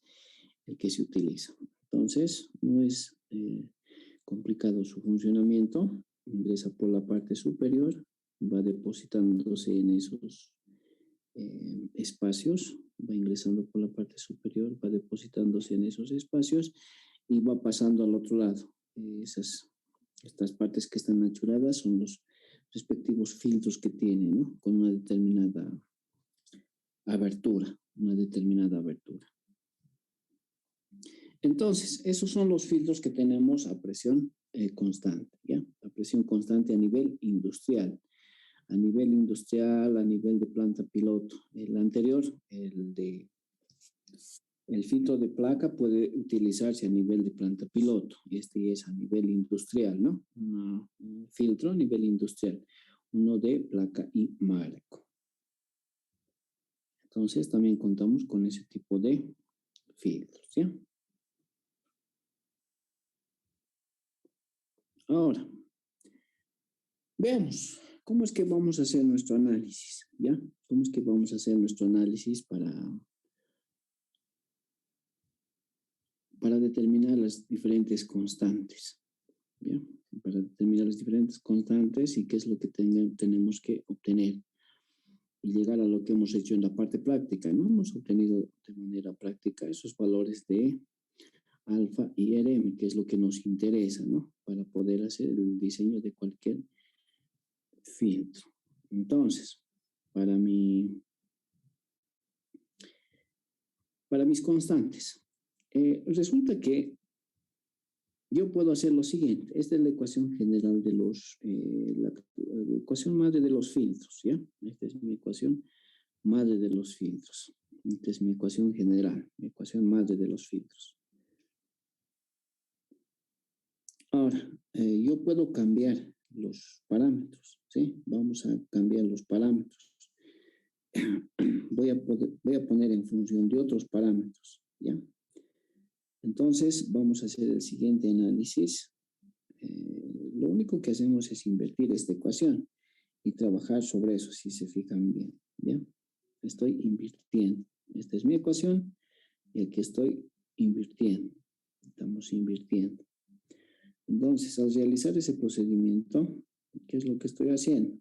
el que se utiliza. Entonces, no es complicado su funcionamiento. Ingresa por la parte superior, va depositándose en esos espacios, va ingresando por la parte superior, va depositándose en esos espacios y va pasando al otro lado. Estas partes que están achuradas son los respectivos filtros que tiene, ¿no? Con una determinada abertura, Entonces, esos son los filtros que tenemos a presión constante, ¿ya? A presión constante a nivel industrial. A nivel de planta piloto. El anterior, el filtro de placa puede utilizarse a nivel de planta piloto. Este es a nivel industrial, ¿no? Un filtro a nivel industrial. Uno de placa y marco. Entonces también contamos con ese tipo de filtros, ¿ya? Ahora, veamos cómo es que vamos a hacer nuestro análisis, ¿ya? ¿Cómo es que vamos a hacer nuestro análisis para determinar las diferentes constantes, ¿ya? Para determinar las diferentes constantes y qué es lo que tenemos que obtener y llegar a lo que hemos hecho en la parte práctica, ¿no? Hemos obtenido de manera práctica esos valores de alfa y RM, que es lo que nos interesa, ¿no? Para poder hacer el diseño de cualquier filtro. Entonces, para mis constantes, resulta que yo puedo hacer lo siguiente. Esta es la ecuación general de la ecuación madre de los filtros, ¿ya? Esta es mi ecuación madre de los filtros. Esta es mi ecuación general, mi ecuación madre de los filtros. Ahora, yo puedo cambiar los parámetros, ¿sí? Vamos a cambiar los parámetros. Voy a poner en función de otros parámetros, ¿ya? Entonces, vamos a hacer el siguiente análisis. Lo único que hacemos es invertir esta ecuación y trabajar sobre eso, si se fijan bien, ¿ya? Estoy invirtiendo. Esta es mi ecuación y aquí estoy invirtiendo. Estamos invirtiendo. Entonces, al realizar ese procedimiento, ¿qué es lo que estoy haciendo?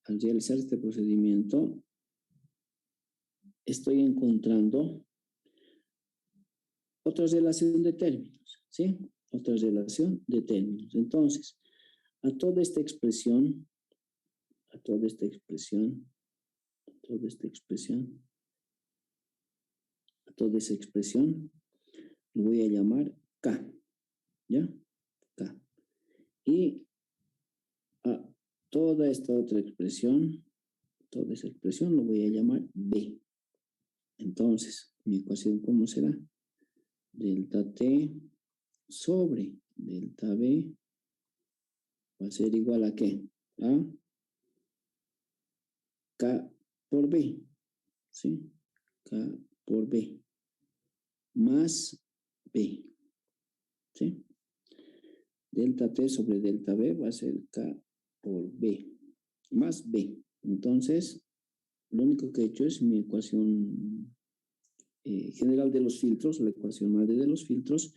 Al realizar este procedimiento, estoy encontrando otra relación de términos, ¿sí? Otra relación de términos. Entonces, a toda esta expresión, lo voy a llamar K, ¿ya? K. Y a toda esta otra expresión, toda esa expresión lo voy a llamar B. Entonces, mi ecuación, ¿cómo será? Delta T sobre delta B va a ser igual a ¿qué? A K por B, ¿sí? K por B más B, ¿sí? Delta T sobre delta B va a ser K por B más B. Entonces, lo único que he hecho es mi ecuación general de los filtros, la ecuación madre de los filtros,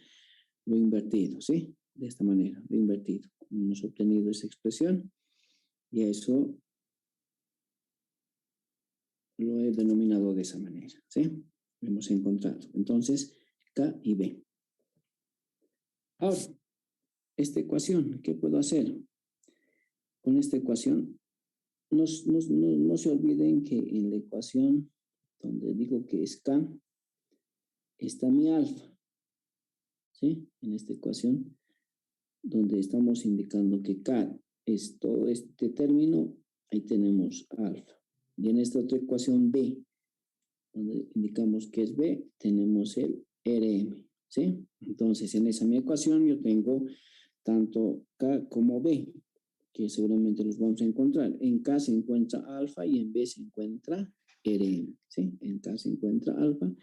lo he invertido, ¿sí? De esta manera, lo he invertido. Hemos obtenido esa expresión y a eso lo he denominado de esa manera, ¿sí? Lo hemos encontrado. Entonces, K y B. Ahora, esta ecuación, ¿qué puedo hacer? Con esta ecuación, no se olviden que en la ecuación donde digo que es K, está mi alfa, ¿sí? En esta ecuación donde estamos indicando que K es todo este término, ahí tenemos alfa. Y en esta otra ecuación B, donde indicamos que es B, tenemos el RM, ¿sí? Entonces, en esa mi ecuación yo tengo tanto K como B, que seguramente los vamos a encontrar. En K se encuentra alfa y en B se encuentra RM, ¿sí? En K se encuentra alfa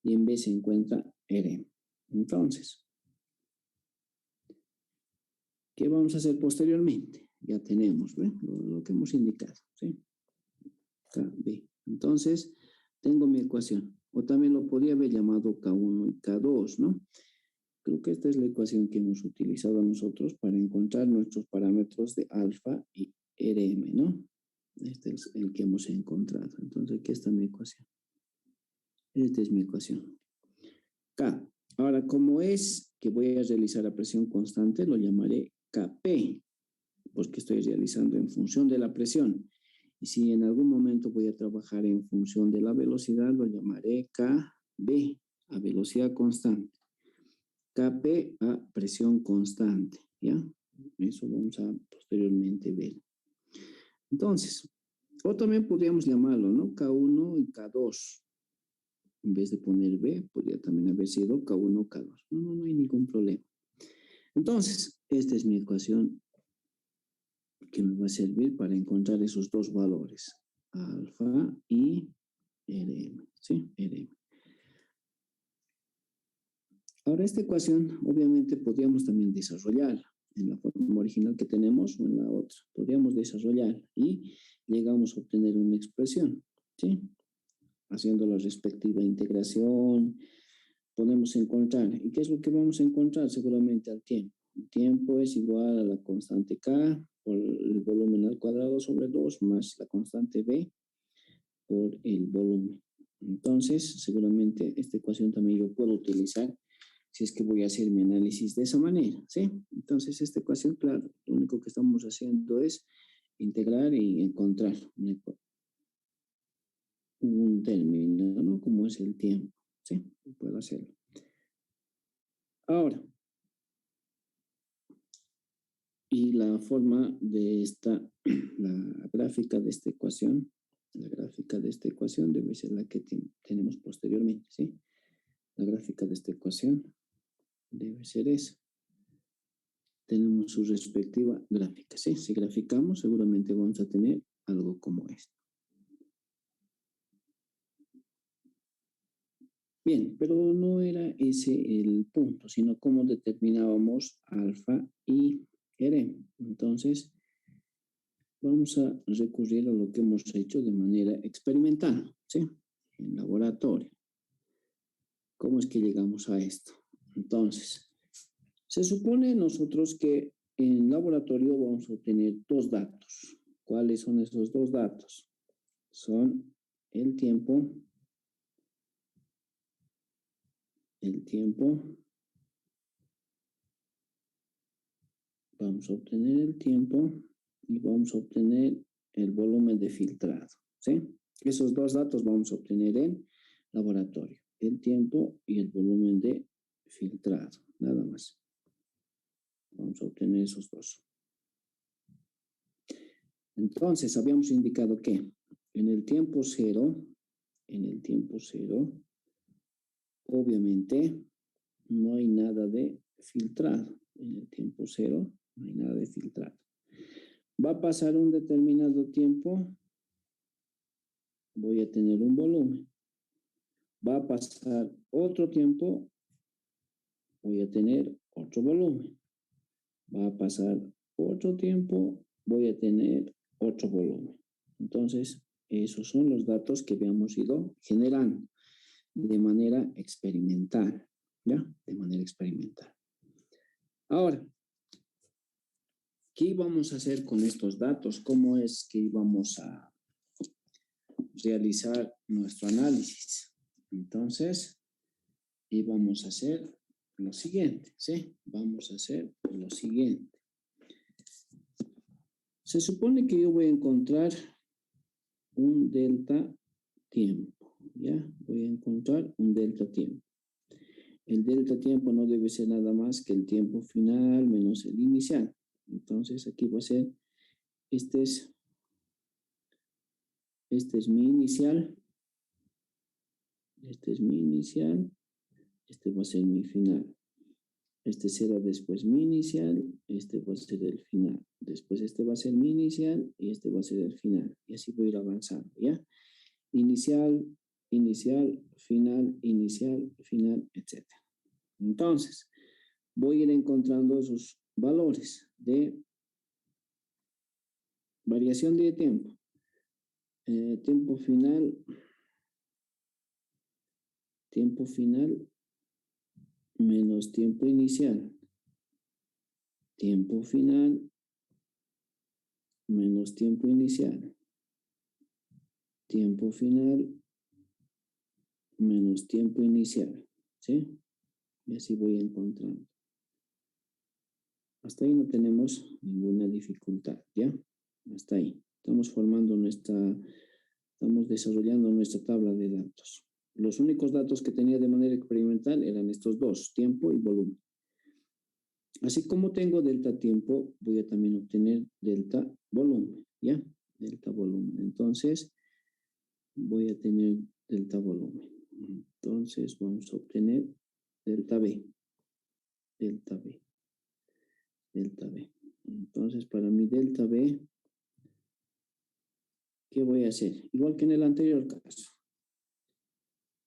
y en B se encuentra RM. Entonces, ¿qué vamos a hacer posteriormente? Ya tenemos, ¿ve? Lo que hemos indicado, ¿sí? K, B. Entonces, tengo mi ecuación. O también lo podría haber llamado K1 y K2, ¿no? Creo que esta es la ecuación que hemos utilizado nosotros para encontrar nuestros parámetros de alfa y RM, ¿no? Este es el que hemos encontrado. Entonces, aquí está mi ecuación. Esta es mi ecuación. K. Ahora, como es que voy a realizar a presión constante, lo llamaré Kp, porque estoy realizando en función de la presión. Y si en algún momento voy a trabajar en función de la velocidad, lo llamaré Kb, a velocidad constante. Kp a presión constante, ¿ya? Eso vamos a posteriormente ver. Entonces, o también podríamos llamarlo, ¿no? K1 y K2. En vez de poner B, podría también haber sido K1 o K2. No hay ningún problema. Entonces, esta es mi ecuación que me va a servir para encontrar esos dos valores, alfa y RM, ¿sí? RM. Ahora, esta ecuación, obviamente, podríamos también desarrollarla en la forma original que tenemos o en la otra. Podríamos desarrollarla y llegamos a obtener una expresión, ¿sí? Haciendo la respectiva integración, podemos encontrar. ¿Y qué es lo que vamos a encontrar? Seguramente al tiempo. El tiempo es igual a la constante K por el volumen al cuadrado sobre 2 más la constante B por el volumen. Entonces, seguramente esta ecuación también yo puedo utilizar si es que voy a hacer mi análisis de esa manera, ¿sí? Entonces, esta ecuación, claro, lo único que estamos haciendo es integrar y encontrar un término, ¿no? Como es el tiempo, ¿sí? Puedo hacerlo. Ahora, y la forma de esta, la gráfica de esta ecuación, la gráfica de esta ecuación debe ser la que tenemos posteriormente, ¿sí? La gráfica de esta ecuación debe ser esa. Tenemos su respectiva gráfica, ¿sí? Si graficamos, seguramente vamos a tener algo como esto. Bien, pero no era ese el punto, sino cómo determinábamos alfa y RM. Entonces, vamos a recurrir a lo que hemos hecho de manera experimental, ¿sí? En laboratorio. ¿Cómo es que llegamos a esto? Entonces, se supone nosotros que en laboratorio vamos a obtener dos datos. ¿Cuáles son esos dos datos? Son el tiempo, vamos a obtener el tiempo y vamos a obtener el volumen de filtrado, ¿sí? Esos dos datos vamos a obtener en laboratorio, el tiempo y el volumen de filtrado, nada más. Vamos a obtener esos dos. Entonces, habíamos indicado que en el tiempo cero, obviamente, no hay nada de filtrado. En el tiempo cero, no hay nada de filtrado. Va a pasar un determinado tiempo, voy a tener un volumen. Va a pasar otro tiempo, voy a tener otro volumen. Va a pasar otro tiempo, voy a tener otro volumen. Entonces, Esos son los datos que habíamos ido generando de manera experimental, ¿ya? De manera experimental. Ahora, ¿qué íbamos a hacer con estos datos? ¿Cómo es que íbamos a realizar nuestro análisis? Entonces, íbamos a hacer lo siguiente, ¿sí? Vamos a hacer lo siguiente. Se supone que yo voy a encontrar un delta tiempo, ¿ya? Voy a encontrar un delta tiempo. El delta tiempo no debe ser nada más que el tiempo final menos el inicial. Entonces, aquí va a ser, este es mi inicial, este es mi inicial, este va a ser mi final. Este será después mi inicial, este va a ser el final. Después este va a ser mi inicial y este va a ser el final. Y así voy a ir avanzando, ¿ya? Inicial, inicial, final, etc. Entonces, voy a ir encontrando esos valores de variación de tiempo. Tiempo final menos tiempo inicial. Tiempo final menos tiempo inicial. Tiempo final menos tiempo inicial, ¿sí? Y así voy encontrando. Hasta ahí no tenemos ninguna dificultad, ¿ya? Hasta ahí. Estamos desarrollando nuestra tabla de datos. Los únicos datos que tenía de manera experimental eran estos dos, tiempo y volumen. Así como tengo delta tiempo, voy a también obtener delta volumen, ¿ya? Delta volumen. Entonces, voy a tener delta volumen. Entonces, vamos a obtener delta B. Delta B. Delta B. Entonces, para mi delta B, ¿qué voy a hacer? Igual que en el anterior caso.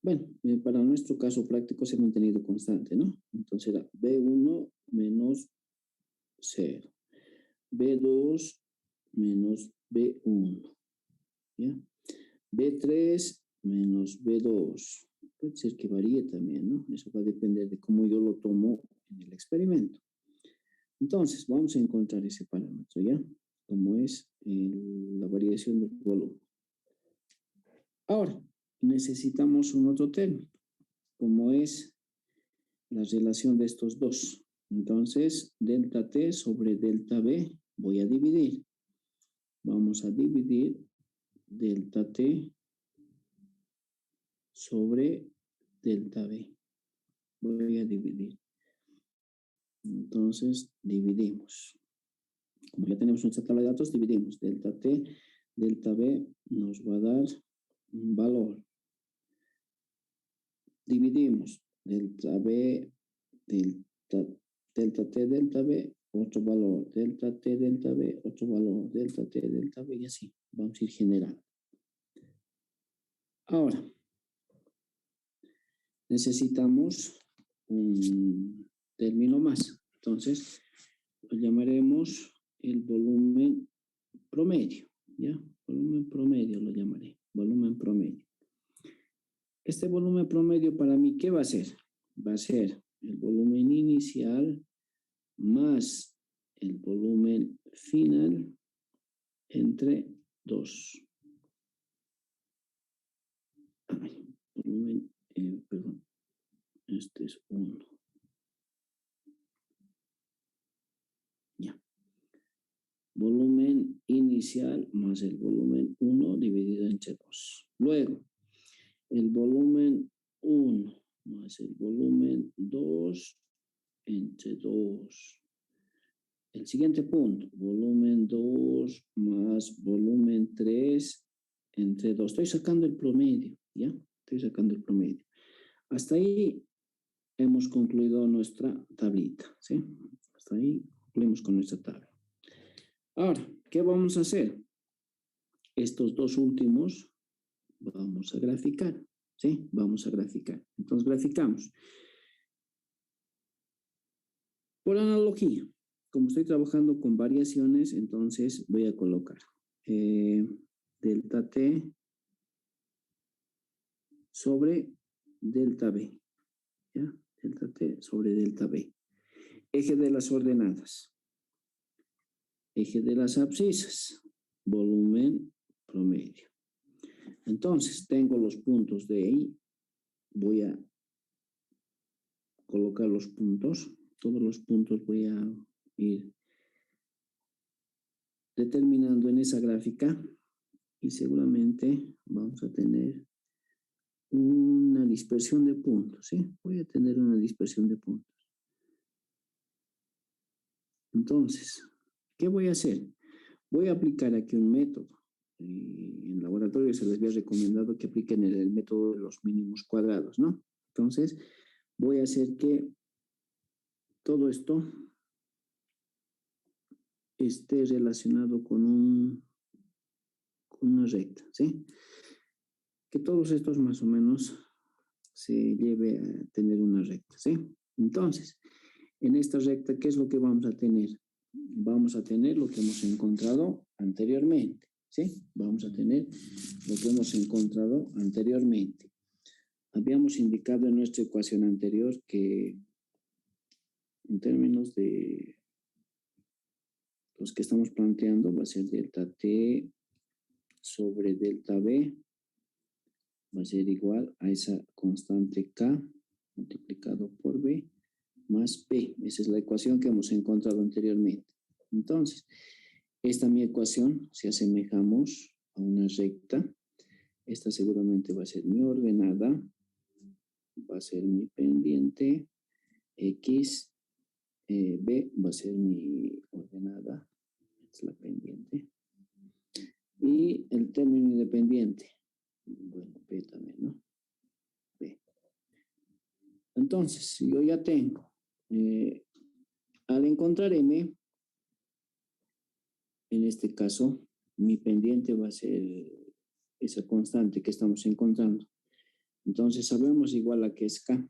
Bueno, para nuestro caso práctico se ha mantenido constante, ¿no? Entonces era B1 menos 0. B2 menos B1. ¿Ya? B3 menos B2. Puede ser que varíe también, ¿no? Eso va a depender de cómo yo lo tomo en el experimento. Entonces, vamos a encontrar ese parámetro, ¿ya? Como es la variación del volumen. Ahora, necesitamos un otro término, como es la relación de estos dos. Entonces, delta T sobre delta B voy a dividir. Vamos a dividir delta T sobre delta B. Voy a dividir. Entonces, dividimos. Como ya tenemos nuestra tabla de datos, dividimos. Delta T, delta B nos va a dar un valor. Dividimos. Delta B, delta T, delta B, otro valor. Delta T, delta B, otro valor. Delta T, delta B y así. Vamos a ir generando. Ahora, necesitamos un término más. Entonces, lo llamaremos el volumen promedio, ¿ya? Volumen promedio lo llamaré, volumen promedio. Este volumen promedio para mí, ¿qué va a ser? Va a ser el volumen inicial más el volumen final entre 2. Volumen, perdón, este es 1. Ya. Volumen inicial más el volumen 1 dividido entre 2. Luego, el volumen 1 más el volumen 2 entre 2. El siguiente punto, volumen 2 más volumen 3 entre 2. Estoy sacando el promedio, ¿ya? Estoy sacando el promedio. Hasta ahí hemos concluido nuestra tablita, ¿sí? Hasta ahí concluimos con nuestra tabla. Ahora, ¿qué vamos a hacer? Estos dos últimos vamos a graficar, ¿sí? Vamos a graficar. Entonces, graficamos. Por analogía, como estoy trabajando con variaciones, entonces voy a colocar delta T sobre delta B. ¿Ya? Delta T sobre delta B. Eje de las ordenadas. Eje de las abscisas. Volumen promedio. Entonces, tengo los puntos de ahí. Voy a colocar los puntos. Todos los puntos voy a ir determinando en esa gráfica. Y seguramente vamos a tener una dispersión de puntos, ¿sí? Voy a tener una dispersión de puntos. Entonces, ¿qué voy a hacer? Voy a aplicar aquí un método. En laboratorio se les había recomendado que apliquen el método de los mínimos cuadrados, ¿no? Entonces, voy a hacer que todo esto esté relacionado con una recta, ¿sí? Que todos estos más o menos se lleve a tener una recta, ¿sí? Entonces, en esta recta, ¿qué es lo que vamos a tener? Vamos a tener lo que hemos encontrado anteriormente, ¿sí? Vamos a tener lo que hemos encontrado anteriormente. Habíamos indicado en nuestra ecuación anterior que en términos de los que estamos planteando va a ser delta T sobre delta B va a ser igual a esa constante K multiplicado por B más P. Esa es la ecuación que hemos encontrado anteriormente. Entonces, esta mi ecuación, si asemejamos a una recta, esta seguramente va a ser mi ordenada, va a ser mi pendiente, X, B va a ser mi ordenada, es la pendiente, y el término independiente, bueno, P también, ¿no? B. Entonces, yo ya tengo, al encontrar M, en este caso, mi pendiente va a ser esa constante que estamos encontrando. Entonces, sabemos igual a que es K.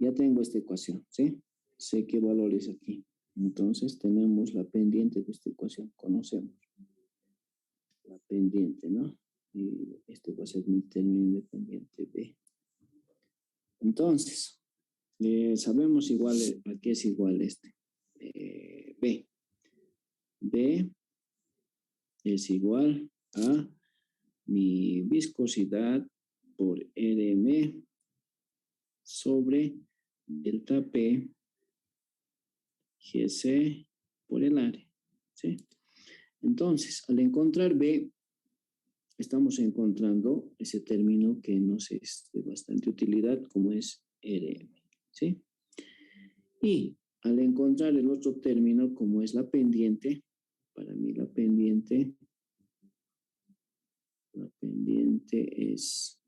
Ya tengo esta ecuación, ¿sí? Sé qué valor es aquí. Entonces, tenemos la pendiente de esta ecuación. Conocemos la pendiente, ¿no? Y este va a ser mi término independiente B. Entonces, sabemos igual a qué es igual este. B. B es igual a mi viscosidad por Rm sobre delta P GC por el área, ¿sí? Entonces, al encontrar B, estamos encontrando ese término que nos es de bastante utilidad, como es Rm, ¿sí? Y al encontrar el otro término, como es la pendiente, para mí la pendiente es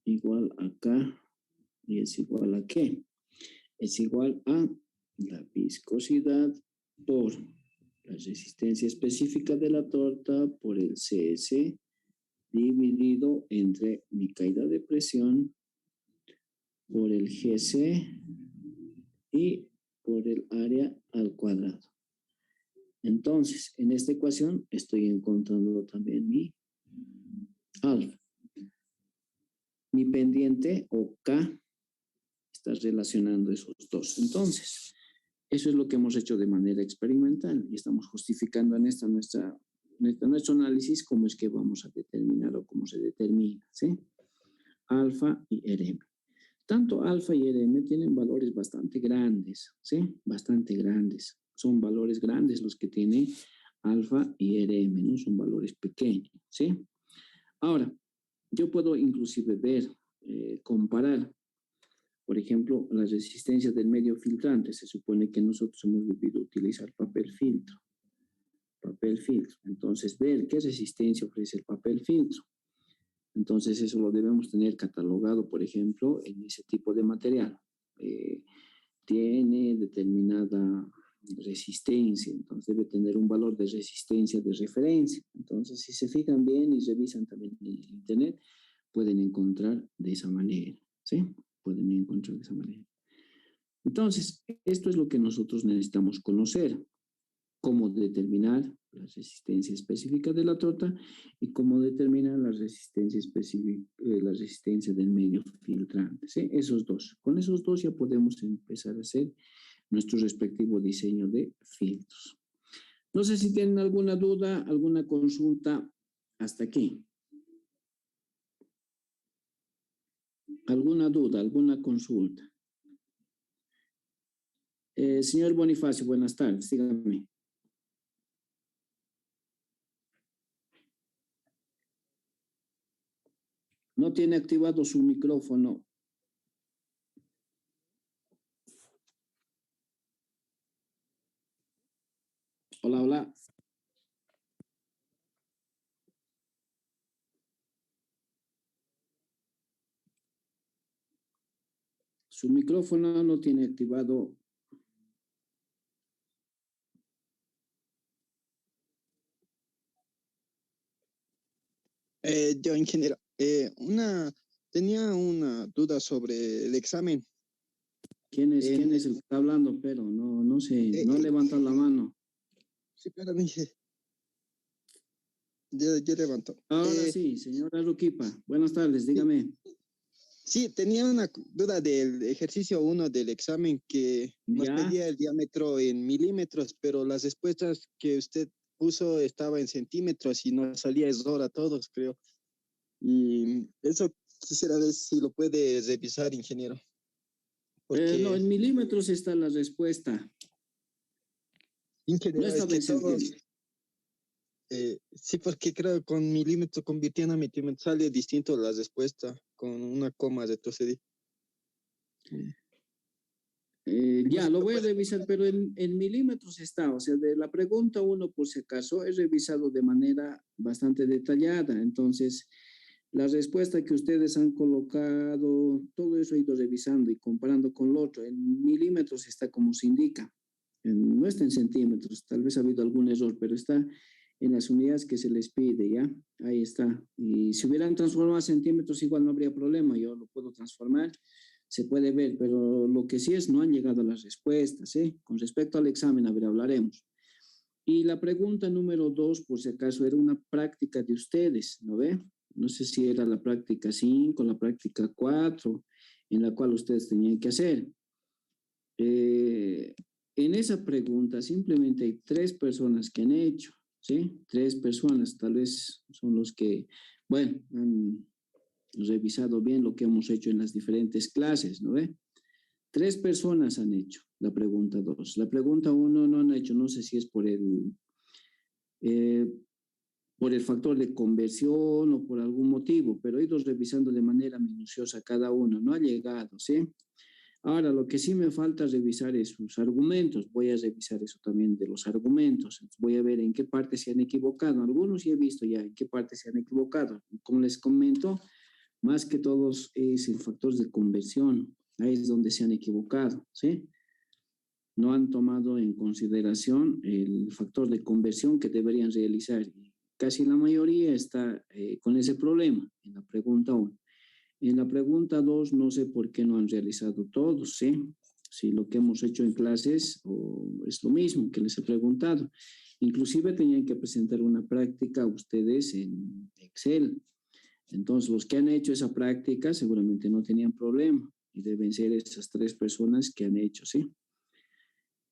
igual a K y es igual a ¿qué? Es igual a la viscosidad por la resistencia específica de la torta por el CS dividido entre mi caída de presión por el GC y por el área al cuadrado. Entonces, en esta ecuación estoy encontrando también mi alfa. Mi pendiente o K está relacionando esos dos. Entonces, eso es lo que hemos hecho de manera experimental y estamos justificando en nuestro análisis cómo es que vamos a determinar o cómo se determina, ¿sí? Alfa y Rm. Tanto alfa y Rm tienen valores bastante grandes, ¿sí? Bastante grandes. Son valores grandes los que tiene alfa y Rm, no son valores pequeños, ¿sí? Ahora, yo puedo inclusive ver, comparar, por ejemplo, las resistencias del medio filtrante. Se supone que nosotros hemos debido utilizar papel filtro. Papel filtro. Entonces, ver qué resistencia ofrece el papel filtro. Entonces, eso lo debemos tener catalogado, por ejemplo, en ese tipo de material. Tiene determinada resistencia, entonces debe tener un valor de resistencia de referencia. Entonces, si se fijan bien y revisan también en el internet, pueden encontrar de esa manera, ¿sí? Pueden encontrar de esa manera. Entonces, esto es lo que nosotros necesitamos conocer, cómo determinar la resistencia específica de la torta y cómo determinar la resistencia específica, la resistencia del medio filtrante, ¿sí? Esos dos. Con esos dos ya podemos empezar a hacer nuestro respectivo diseño de filtros. No sé si tienen alguna duda, alguna consulta hasta aquí. ¿Alguna duda, alguna consulta? Señor Bonifacio, buenas tardes, dígame. No tiene activado su micrófono. Hola, hola. Su micrófono no tiene activado. Yo, ingeniero, tenía una duda sobre el examen. ¿Quién es el que está hablando? Pero no sé, no levantan la mano. Sí, claro, dije. Yo levanto. Ahora sí, señora Ruquipa. Buenas tardes, dígame. Sí, tenía una duda del ejercicio 1 del examen que nos pedía el diámetro en milímetros, pero las respuestas que usted puso estaba en centímetros y nos salía error a todos, creo. Y eso quisiera ver si lo puede revisar, ingeniero. Porque... no, en milímetros está la respuesta. Ingeniero, no es que todos... sí, porque creo que con milímetro convirtiendo a milímetro sale distinto la respuesta, con una coma retrocedí. Ya, lo voy a revisar, pero en milímetros está, o sea, de la pregunta 1, por si acaso, he revisado de manera bastante detallada, entonces, la respuesta que ustedes han colocado, todo eso he ido revisando y comparando con lo otro, en milímetros está como se indica, no está en centímetros, tal vez ha habido algún error, pero está en las unidades que se les pide, ¿ya? Ahí está, y si hubieran transformado a centímetros igual no habría problema, yo lo puedo transformar, se puede ver, pero lo que sí es, no han llegado las respuestas, ¿eh? Con respecto al examen, a ver, hablaremos. Y la pregunta número 2, por si acaso, era una práctica de ustedes, ¿no ve? No sé si era la práctica 5, la práctica 4, en la cual ustedes tenían que hacer. En esa pregunta simplemente hay 3 personas que han hecho, ¿sí? 3 personas, tal vez son los que, bueno, han revisado bien lo que hemos hecho en las diferentes clases, ¿no ve? 3 personas han hecho la pregunta 2. La pregunta 1 no han hecho, no sé si es por el factor de conversión o por algún motivo, pero he ido revisando de manera minuciosa cada uno, no ha llegado, ¿sí? Ahora, lo que sí me falta revisar es sus argumentos. Voy a revisar eso también de los argumentos. Voy a ver en qué parte se han equivocado. Algunos sí he visto ya en qué parte se han equivocado. Como les comento, más que todos es el factor de conversión. Ahí es donde se han equivocado, ¿sí? No han tomado en consideración el factor de conversión que deberían realizar. Casi la mayoría está con ese problema en la pregunta 1. En la pregunta 2, no sé por qué no han realizado todos, ¿sí? Si lo que hemos hecho en clases es lo mismo que les he preguntado. Inclusive tenían que presentar una práctica ustedes en Excel. Entonces, los que han hecho esa práctica seguramente no tenían problema y deben ser esas 3 personas que han hecho, ¿sí?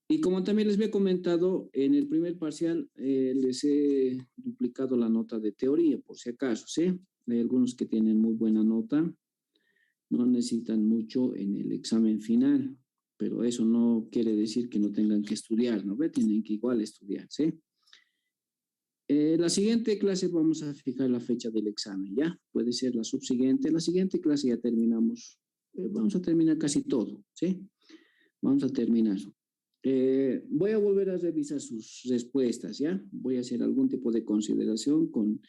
Y como también les había comentado, en el primer parcial les he duplicado la nota de teoría, por si acaso, ¿sí? Hay algunos que tienen muy buena nota, no necesitan mucho en el examen final, pero eso no quiere decir que no tengan que estudiar, ¿no ve? Tienen que igual estudiar, ¿sí? La siguiente clase vamos a fijar la fecha del examen, ¿ya? Puede ser la subsiguiente. La siguiente clase ya terminamos, vamos a terminar casi todo, ¿sí? Vamos a terminar. Voy a volver a revisar sus respuestas, ¿ya? Voy a hacer algún tipo de consideración con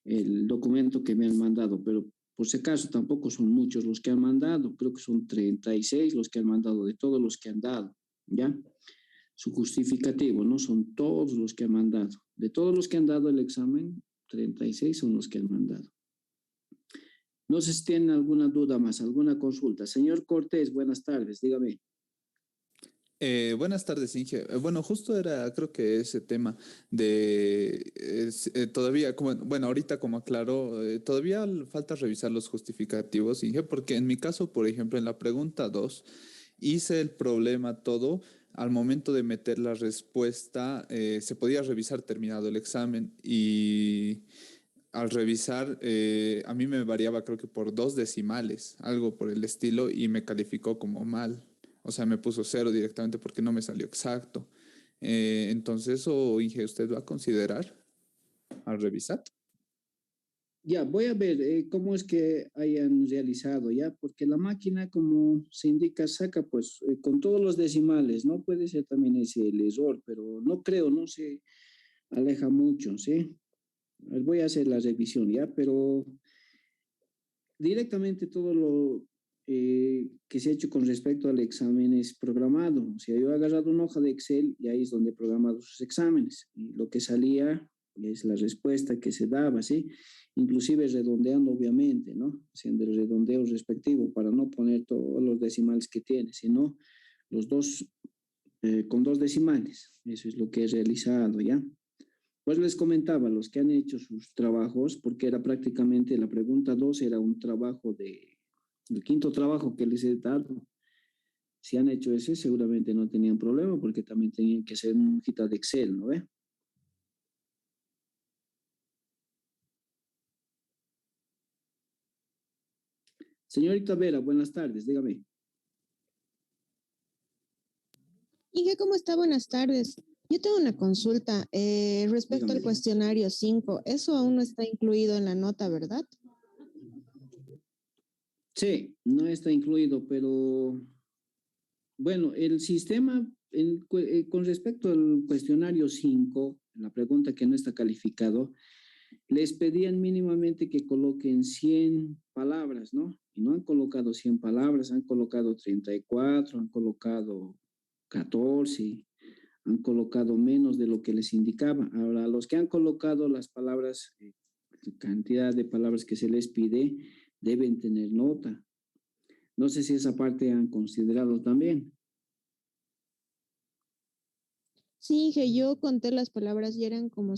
el documento que me han mandado, pero por si acaso tampoco son muchos los que han mandado, creo que son 36 los que han mandado, de todos los que han dado, ¿ya? Su justificativo, ¿no? Son todos los que han mandado. De todos los que han dado el examen, 36 son los que han mandado. No sé si tienen alguna duda más, alguna consulta. Señor Cortés, buenas tardes, dígame. Buenas tardes, Inge. Bueno, justo era, creo que ese tema de todavía, como, bueno, ahorita como aclaró, todavía falta revisar los justificativos, Inge, porque en mi caso, por ejemplo, en la pregunta 2 hice el problema todo. Al momento de meter la respuesta, se podía revisar terminado el examen y al revisar, a mí me variaba creo que por 2 decimales, algo por el estilo, y me calificó como mal. O sea, me puso 0 directamente porque no me salió exacto. Entonces, ¿eso, Inge, usted va a considerar al revisar? Ya, voy a ver cómo es que hayan realizado, ¿ya? Porque la máquina, como se indica, saca pues con todos los decimales, ¿no? Puede ser también ese el error, pero no creo, no se aleja mucho, ¿sí? A ver, voy a hacer la revisión, ¿ya? Pero directamente todo lo que se ha hecho con respecto al examen es programado. O sea, yo he agarrado una hoja de Excel y ahí es donde he programado sus exámenes. Y lo que salía es la respuesta que se daba, ¿sí? Inclusive redondeando, obviamente, ¿no? Haciendo el redondeo respectivo para no poner todos los decimales que tiene, sino los dos, con 2 decimales. Eso es lo que he realizado, ¿ya? Pues les comentaba, los que han hecho sus trabajos, porque era prácticamente la pregunta 2 era un trabajo el quinto trabajo que les he dado. Si han hecho ese, seguramente no tenían problema, porque también tenían que hacer una hojita de Excel, ¿no ve? Señorita Vera, buenas tardes, dígame. Inge, ¿cómo está? Buenas tardes. Yo tengo una consulta respecto Dígame. al cuestionario 5. Eso aún no está incluido en la nota, ¿verdad? Sí, no está incluido, pero bueno, el sistema con respecto al cuestionario 5, la pregunta que no está calificado, les pedían mínimamente que coloquen 100 palabras, ¿no? Y no han colocado 100 palabras, han colocado 34, han colocado 14, han colocado menos de lo que les indicaba. Ahora, los que han colocado las palabras, cantidad de palabras que se les pide, deben tener nota. No sé si esa parte han considerado también. Sí, Inge, yo conté las palabras y eran como